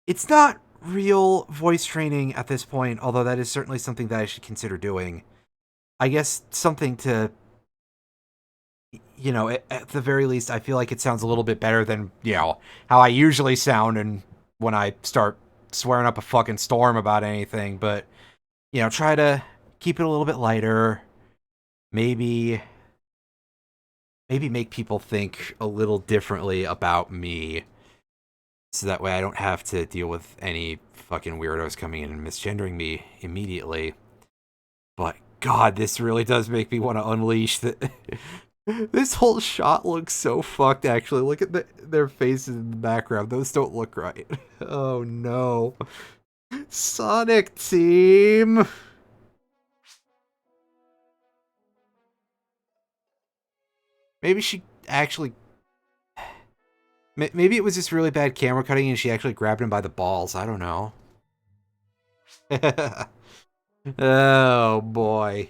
It's not real voice training at this point, although that is certainly something that I should consider doing. I guess something to... You know, at the very least, I feel like it sounds a little bit better than, you know, how I usually sound and when I start swearing up a fucking storm about anything, but, you know, try to keep it a little bit lighter. Maybe make people think a little differently about me, so that way I don't have to deal with any fucking weirdos coming in and misgendering me immediately. But God, this really does make me want to unleash the... This whole shot looks so fucked, actually. Look at their faces in the background. Those don't look right. Oh no. Sonic Team! Maybe she actually... Maybe it was just really bad camera cutting and she actually grabbed him by the balls. I don't know. Oh boy.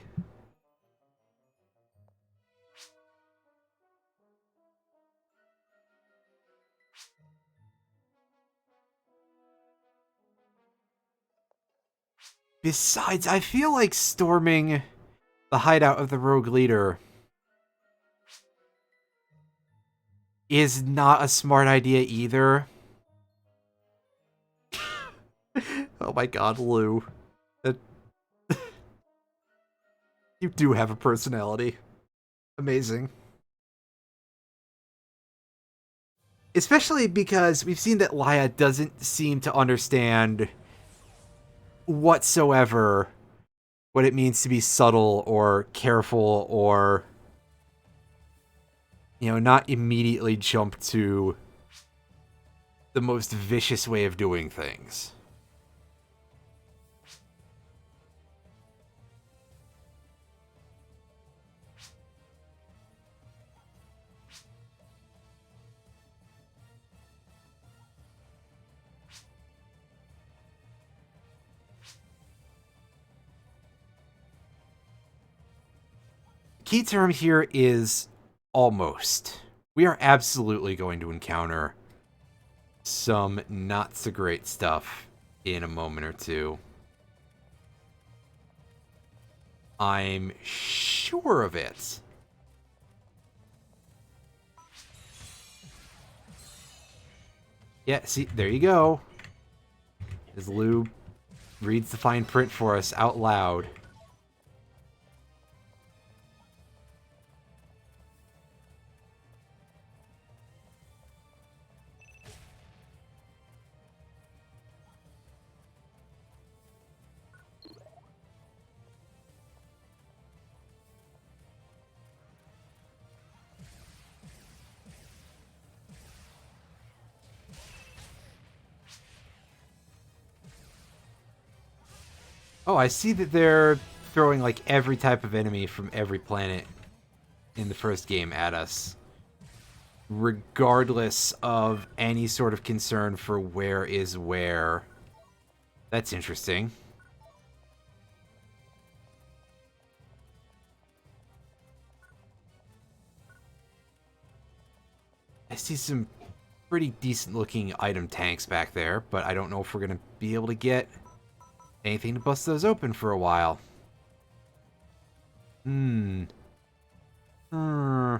Besides, I feel like storming the hideout of the rogue leader is not a smart idea either. Oh my god, Lou. You do have a personality. Amazing. Especially because we've seen that Laia doesn't seem to understand whatsoever what it means to be subtle or careful or, you know, not immediately jump to the most vicious way of doing things. Key term here is almost. We are absolutely going to encounter some not so great stuff in a moment or two. I'm sure of it. Yeah, see, there you go. Is Lou reads the fine print for us out loud. Oh, I see that they're throwing like every type of enemy from every planet in the first game at us, regardless of any sort of concern for where is where. That's interesting. I see some pretty decent looking item tanks back there, but I don't know if we're going to be able to get anything to bust those open for a while. Hmm. Hmm.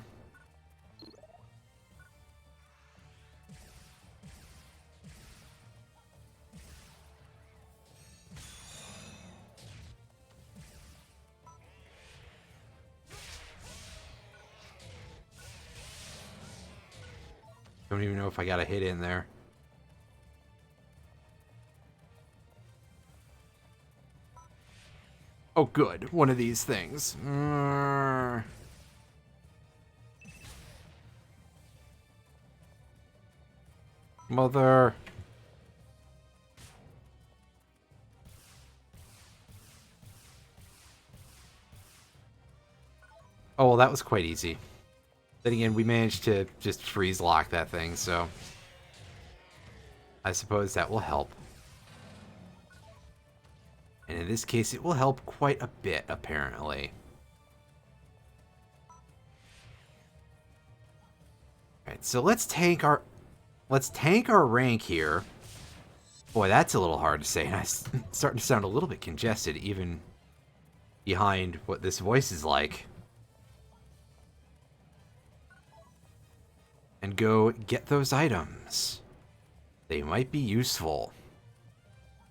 Don't even know if I got a hit in there. Oh, good. One of these things. Mother. Oh, well, that was quite easy. Then again, we managed to just freeze lock that thing, so I suppose that will help. And in this case, it will help quite a bit, apparently. Alright, so let's tank our rank here. Boy, that's a little hard to say, and I'm starting to sound a little bit congested, even behind what this voice is like. And go get those items. They might be useful.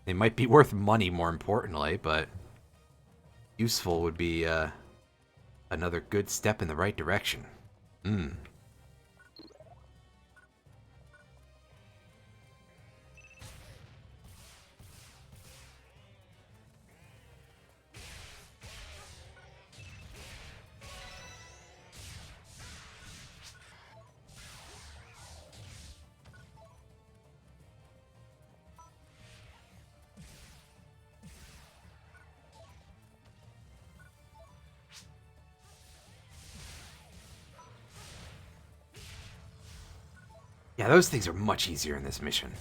They might be worth money, more importantly, but useful would be another good step in the right direction. Hmm. Yeah, those things are much easier in this mission.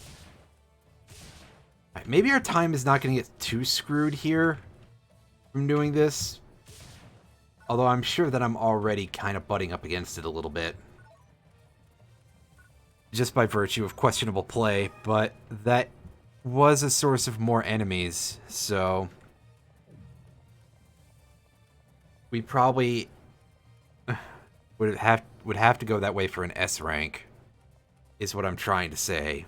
Right, maybe our time is not going to get too screwed here from doing this. Although I'm sure that I'm already kind of butting up against it a little bit. Just by virtue of questionable play, but that was a source of more enemies, so we probably would have to go that way for an S rank, is what I'm trying to say.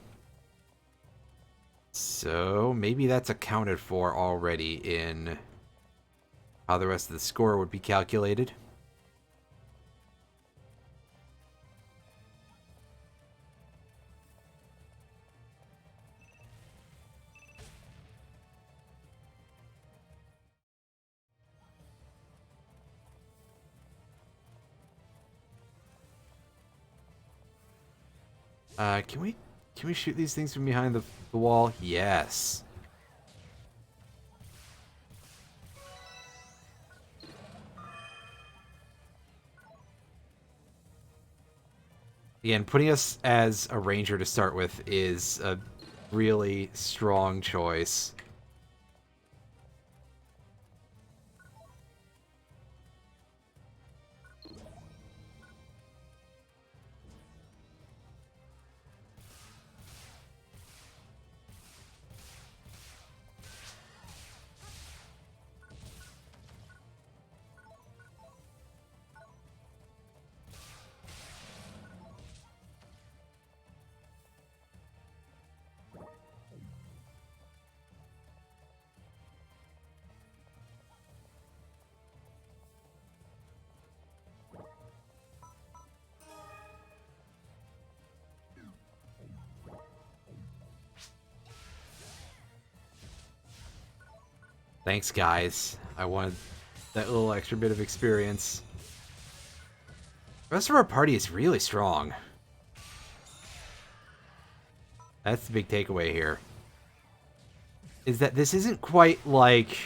So maybe that's accounted for already in how the rest of the score would be calculated. Can we shoot these things from behind the wall? Yes. Again, putting us as a ranger to start with is a really strong choice. Thanks, guys. I wanted that little extra bit of experience. The rest of our party is really strong. That's the big takeaway here. Is that this isn't quite like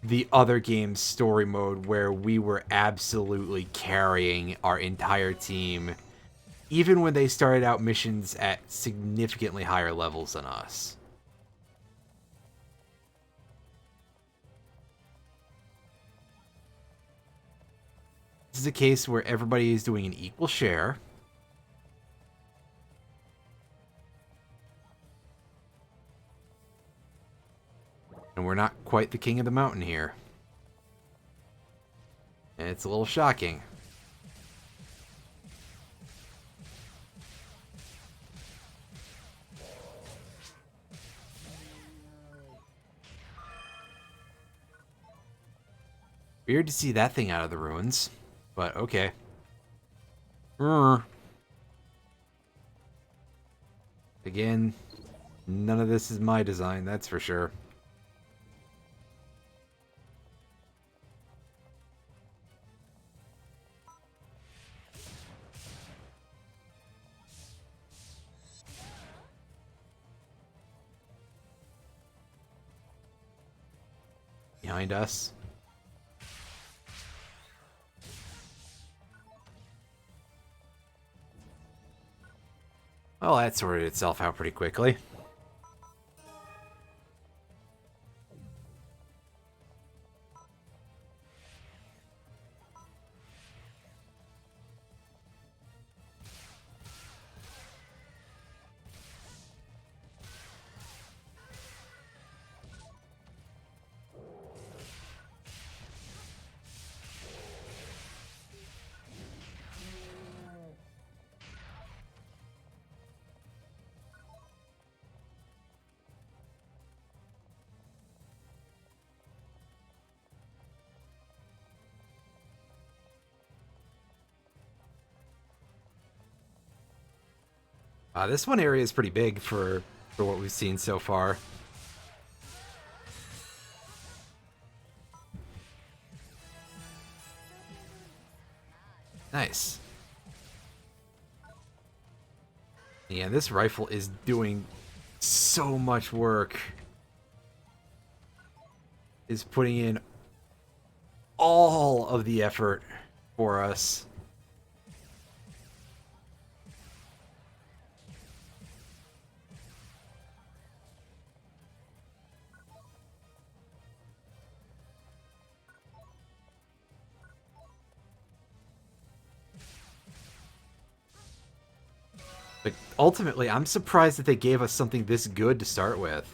the other game's story mode where we were absolutely carrying our entire team, even when they started out missions at significantly higher levels than us. This is a case where everybody is doing an equal share. And we're not quite the king of the mountain here. And it's a little shocking. Weird to see that thing out of the ruins, but okay. Again, none of this is my design, that's for sure. Behind us. Well, that sorted itself out pretty quickly. This one area is pretty big for what we've seen so far. Nice. Yeah, this rifle is doing so much work. Is putting in all of the effort for us. But ultimately, I'm surprised that they gave us something this good to start with.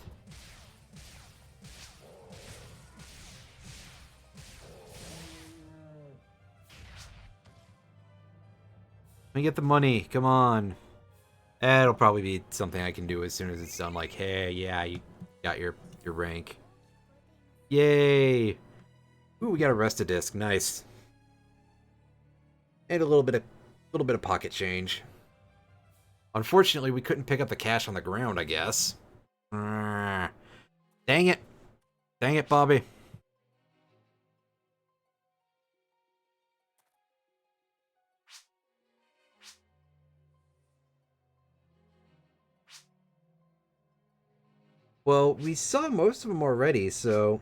Let me get the money. Come on. It'll probably be something I can do as soon as it's done. Like, hey, yeah, you got your rank. Yay! Ooh, we got a rest a disc. Nice. And a little bit of pocket change. Unfortunately, we couldn't pick up the cash on the ground, I guess. Dang it. Dang it, Bobby. Well, we saw most of them already, so...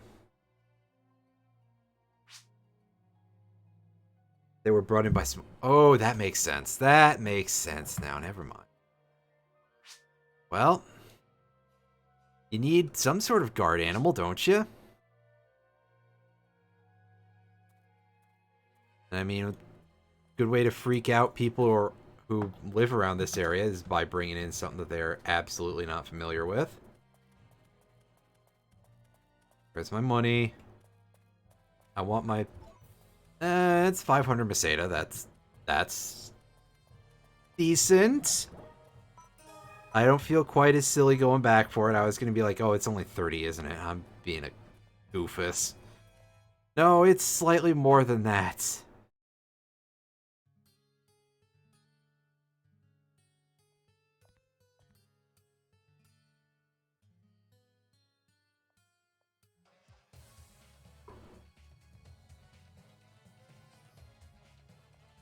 They were brought in by some... Oh, that makes sense. That makes sense now. Never mind. Well... You need some sort of guard animal, don't you? I mean, good way to freak out people who live around this area is by bringing in something that they're absolutely not familiar with. Where's my money? I want my... it's 500 Meseta. That's decent. I don't feel quite as silly going back for it. I was going to be like, oh, it's only 30, isn't it? I'm being a goofus. No, it's slightly more than that.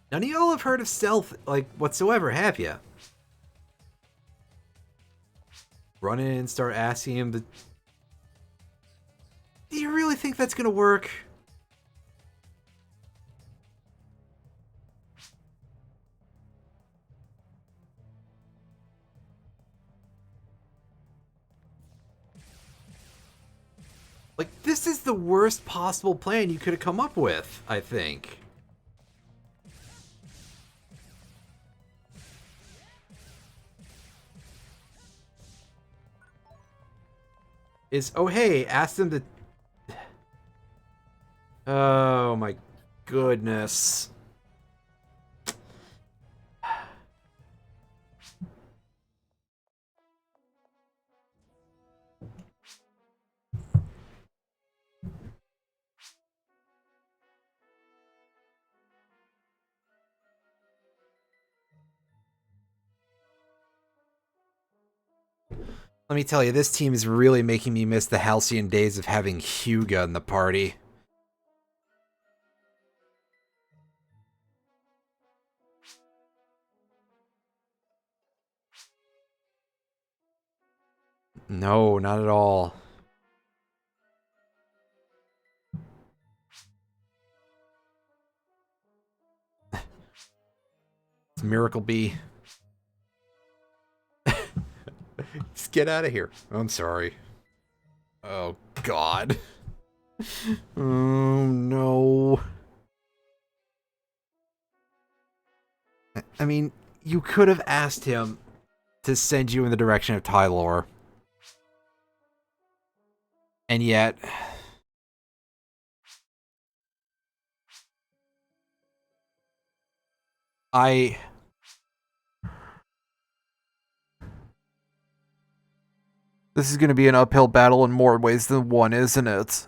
None of y'all have heard of stealth, like, whatsoever, have ya? Run in and start asking him to... Do you really think that's gonna work? Like, this is the worst possible plan you could have come up with, I think. Is, oh hey, ask them to... Oh my goodness. Let me tell you, this team is really making me miss the halcyon days of having Hyuga in the party. No, not at all. It's Miracle Bee. Just get out of here. I'm sorry. Oh, God. Oh, no. I mean, you could have asked him to send you in the direction of Tylor. And yet... This is going to be an uphill battle in more ways than one, isn't it?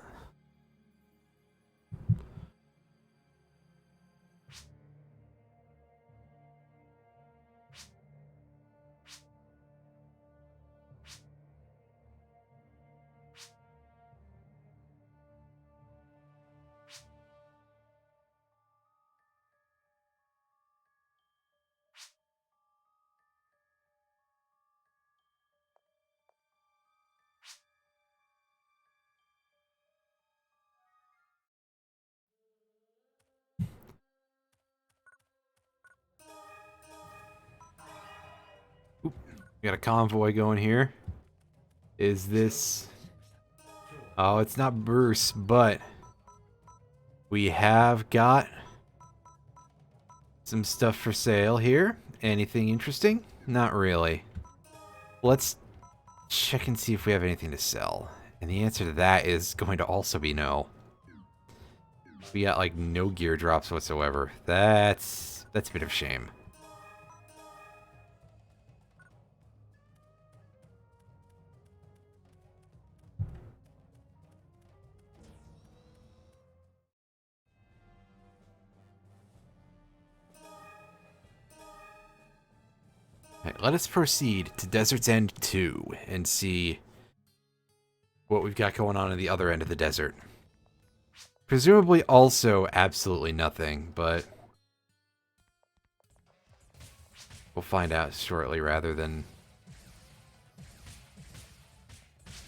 Oop, we got a convoy going here. Is this... Oh, it's not Bruce, but... We have got... some stuff for sale here. Anything interesting? Not really. Let's check and see if we have anything to sell. And the answer to that is going to also be no. We got like no gear drops whatsoever. That's a bit of a shame. Right, let us proceed to Desert's End 2 and see what we've got going on the other end of the desert. Presumably also absolutely nothing, but we'll find out shortly rather than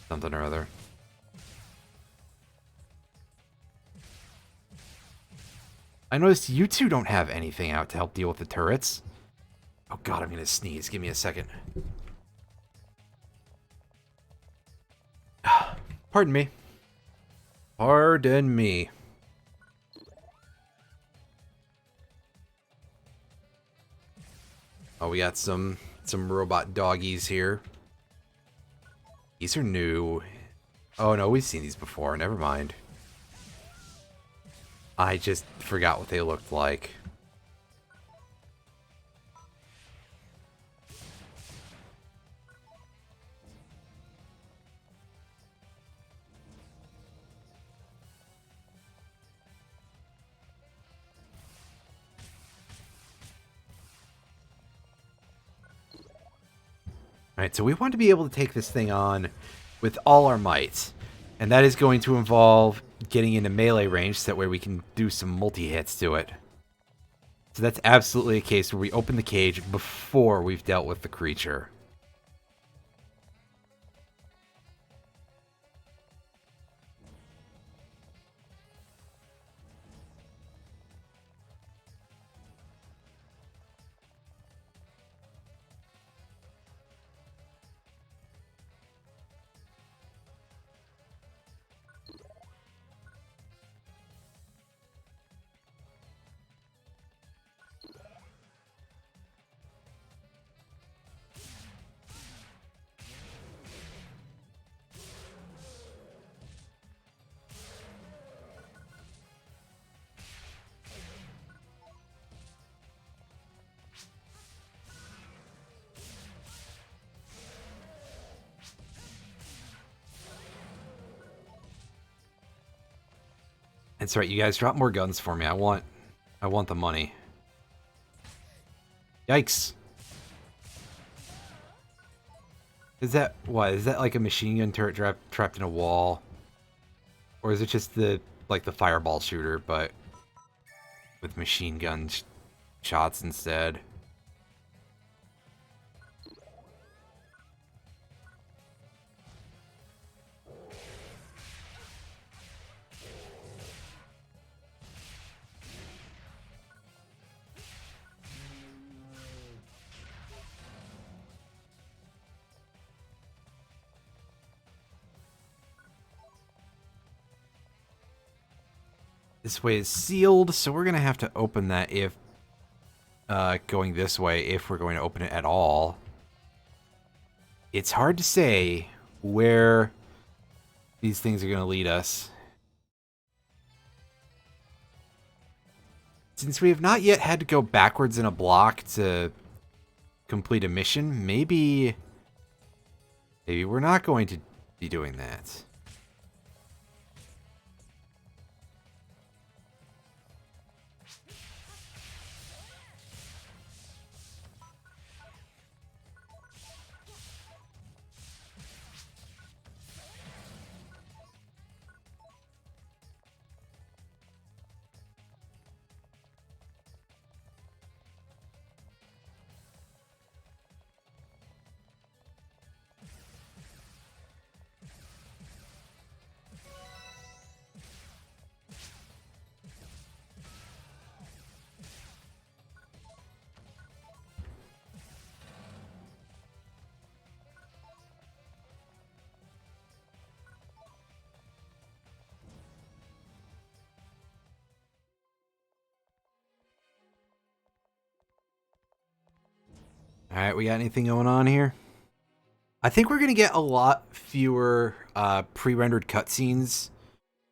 something or other. I noticed you two don't have anything out to help deal with the turrets. Oh god, I'm gonna sneeze. Give me a second. Pardon me. Pardon me. Oh, we got some robot doggies here. These are new. Oh no, we've seen these before. Never mind. I just forgot what they looked like. Alright, so we want to be able to take this thing on with all our might. And that is going to involve getting into melee range so that way we can do some multi-hits to it. So that's absolutely a case where we open the cage before we've dealt with the creature. That's right, you guys drop more guns for me. I want the money. Yikes. Is that what? Is that like a machine gun turret trapped in a wall? Or is it just the fireball shooter but with machine gun shots instead? This way is sealed, so we're going to have to open that if going this way, if we're going to open it at all. It's hard to say where these things are going to lead us. Since we have not yet had to go backwards in a block to complete a mission, maybe we're not going to be doing that. Alright, we got anything going on here? I think we're going to get a lot fewer pre-rendered cutscenes,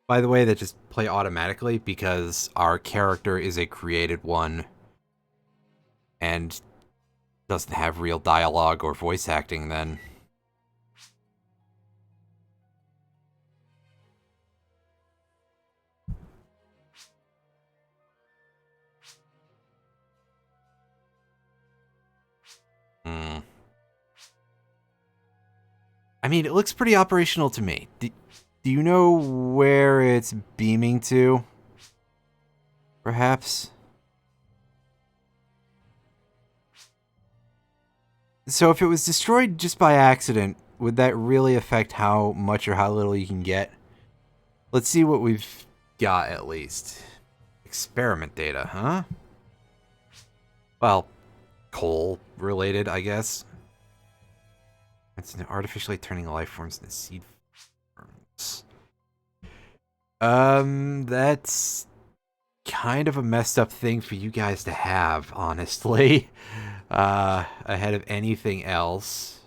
by the way, that just play automatically because our character is a created one and doesn't have real dialogue or voice acting then. I mean, it looks pretty operational to me. Do you know where it's beaming to? Perhaps? So if it was destroyed just by accident, would that really affect how much or how little you can get? Let's see what we've got at least. Experiment data, huh? Well, coal related, I guess. It's artificially turning life forms into seed forms. That's kind of a messed up thing for you guys to have, honestly. Ahead of anything else.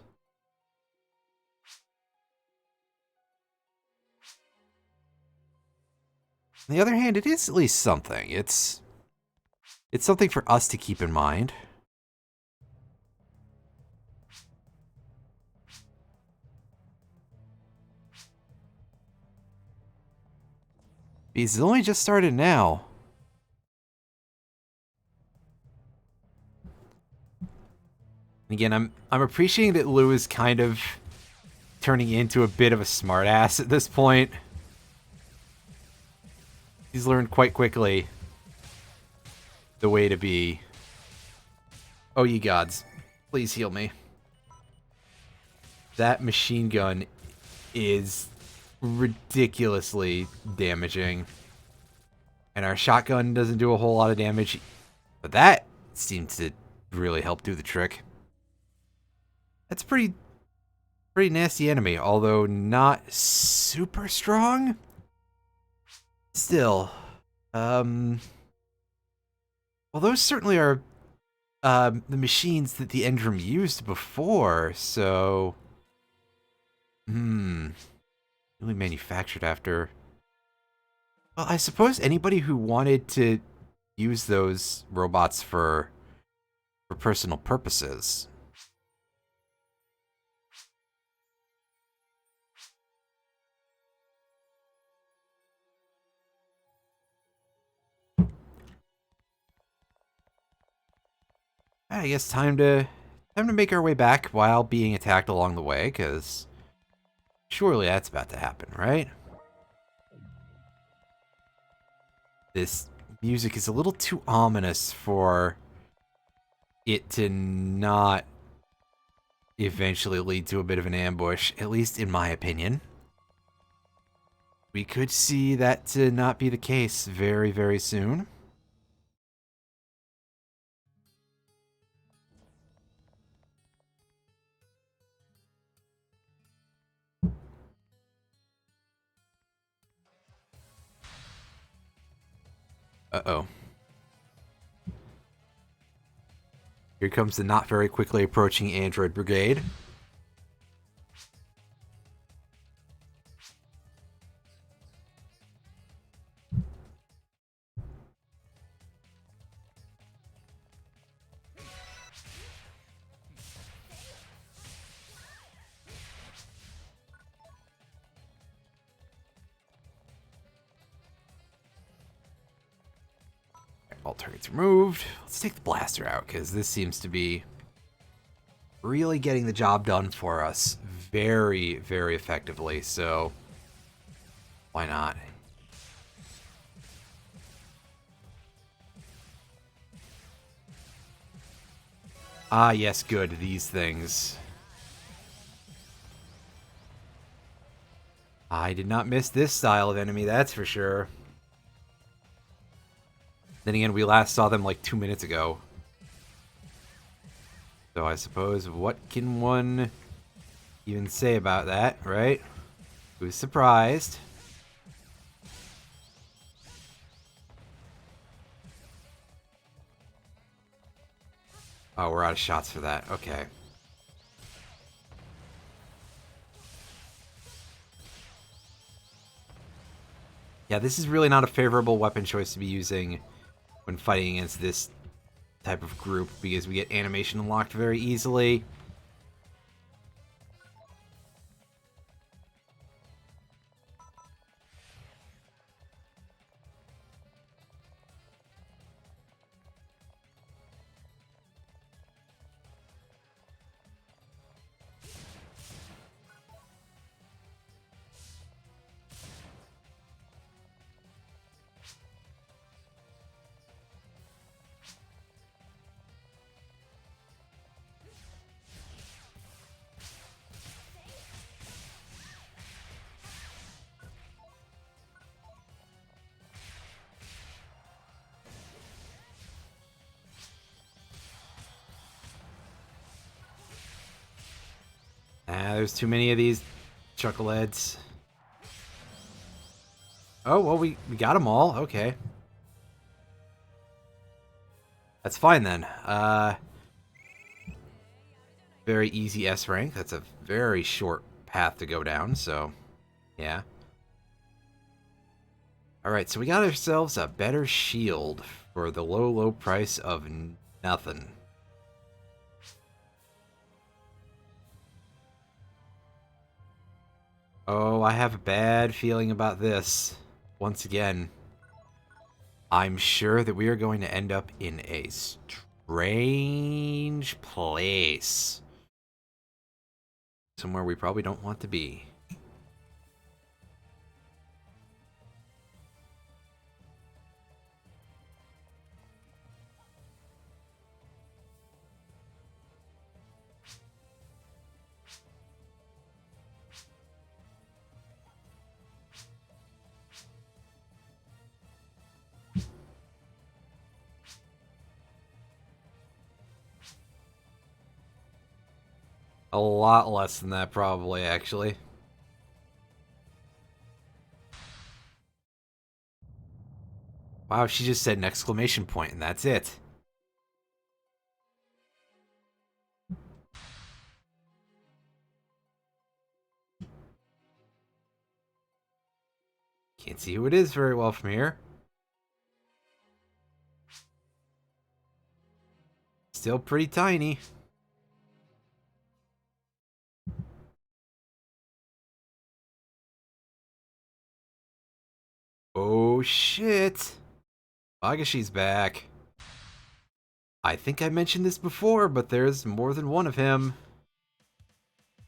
On the other hand, it is at least something. It's something for us to keep in mind. Because it's only just started now. Again, I'm appreciating that Lou is kind of turning into a bit of a smartass at this point. He's learned quite quickly the way to be. Oh, ye gods. Please heal me. That machine gun is ridiculously damaging. And our shotgun doesn't do a whole lot of damage. But that seems to really help do the trick. That's pretty nasty enemy, although not super strong. Still, well, those certainly are the machines that the Endrim used before, so really manufactured after. Well, I suppose anybody who wanted to use those robots for personal purposes. I guess time to make our way back while being attacked along the way, because surely that's about to happen, right? This music is a little too ominous for it to not eventually lead to a bit of an ambush, at least in my opinion. We could see that to not be the case very, very soon. Uh-oh. Here comes the not very quickly approaching android brigade. All targets removed. Let's take the blaster out, because this seems to be really getting the job done for us very, very effectively, so why not? Ah, yes, good, these things. I did not miss this style of enemy, that's for sure. Then again, we last saw them like 2 minutes ago. So I suppose, what can one even say about that, right? Who's surprised? Oh, we're out of shots for that. Okay. Yeah, this is really not a favorable weapon choice to be using when fighting against this type of group, because we get animation unlocked very easily. There's too many of these chuckleheads. Oh, well, we got them all. Okay. That's fine then. Very easy S rank. That's a very short path to go down, so yeah. Alright, so we got ourselves a better shield for the low, low price of nothing. Oh, I have a bad feeling about this. Once again, I'm sure that we are going to end up in a strange place. Somewhere we probably don't want to be. A lot less than that, probably, actually. Wow, she just said an exclamation point, and that's it. Can't see who it is very well from here. Still pretty tiny. Oh, shit. Magashi's back. I think I mentioned this before, but there's more than one of him.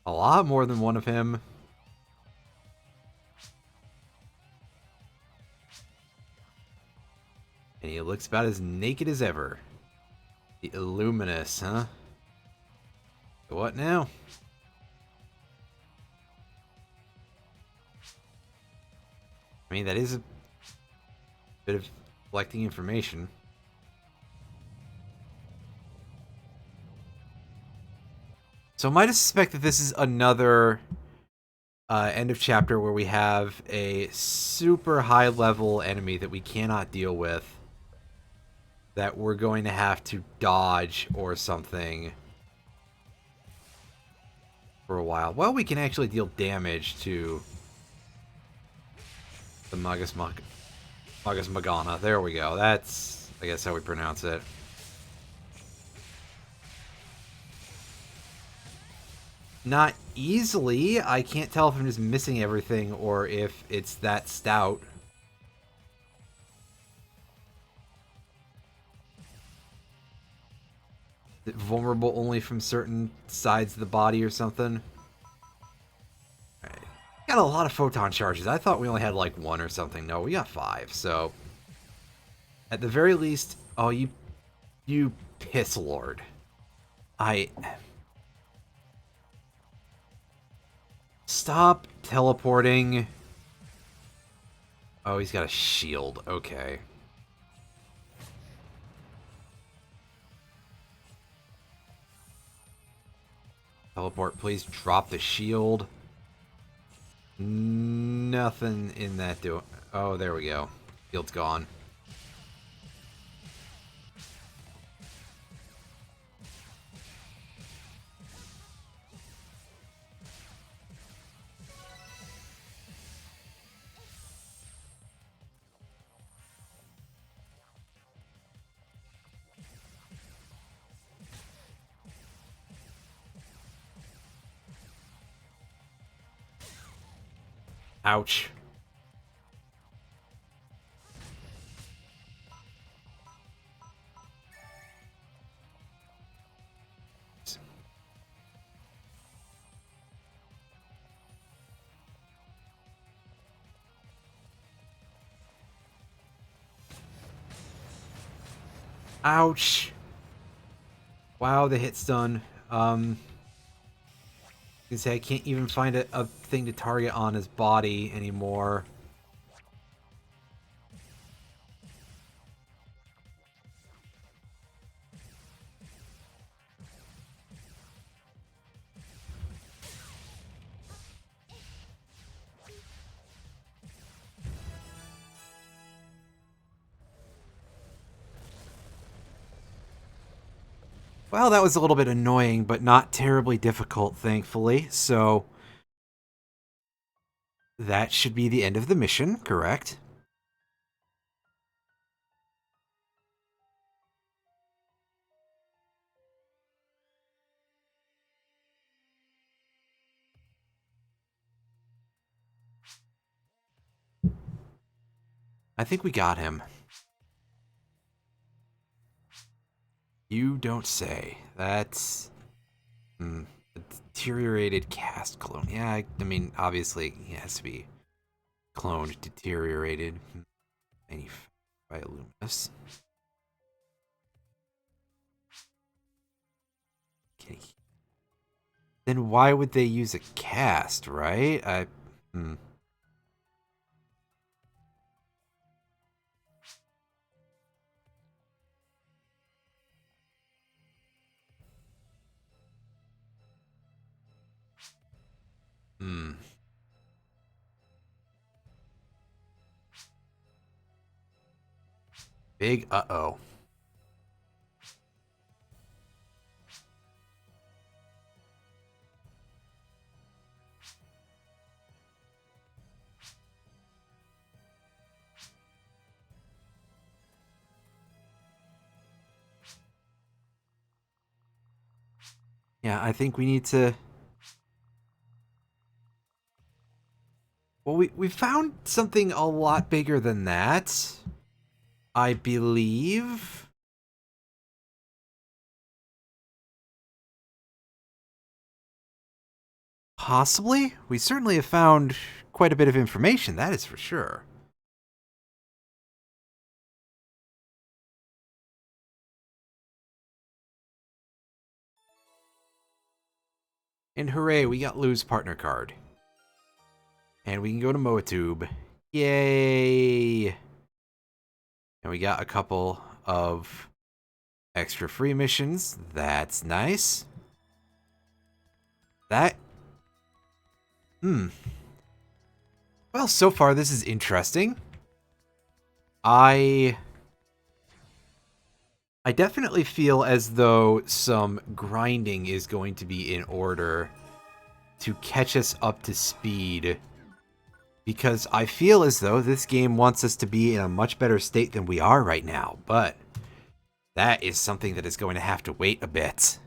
A lot more than one of him. And he looks about as naked as ever. The Illuminus, huh? What now? I mean, that is a bit of collecting information. So am I to suspect that this is another end of chapter where we have a super high level enemy that we cannot deal with, that we're going to have to dodge or something for a while? Well, we can actually deal damage to the Magus Magana. There we go. That's, I guess, how we pronounce it. Not easily. I can't tell if I'm just missing everything or if it's that stout. Is it vulnerable only from certain sides of the body or something? Alright. Got a lot of photon charges. I thought we only had like one or something. No, we got 5. So, at the very least... Oh, you piss lord. Stop teleporting. Oh, he's got a shield. Okay. Teleport, please drop the shield. Nothing in that do. Oh, there we go. Shield's gone. Ouch. Ouch. Wow, the hit's done. You can say I can't even find a thing to target on his body anymore. Well, that was a little bit annoying, but not terribly difficult, thankfully. So, that should be the end of the mission, correct? I think we got him. You don't say. That's... a deteriorated cast clone. Yeah, I mean, obviously, he has to be cloned, deteriorated. Manufactured by Illuminus. Okay. Then why would they use a cast, right? Big uh-oh. Yeah, I think we need to... Well, we found something a lot bigger than that, I believe. Possibly? We certainly have found quite a bit of information, that is for sure. And hooray, we got Lou's partner card. And we can go to Moatube. Yay! And we got a couple of extra free missions. That's nice. That... Well, so far this is interesting. I definitely feel as though some grinding is going to be in order to catch us up to speed. Because I feel as though this game wants us to be in a much better state than we are right now. But that is something that is going to have to wait a bit.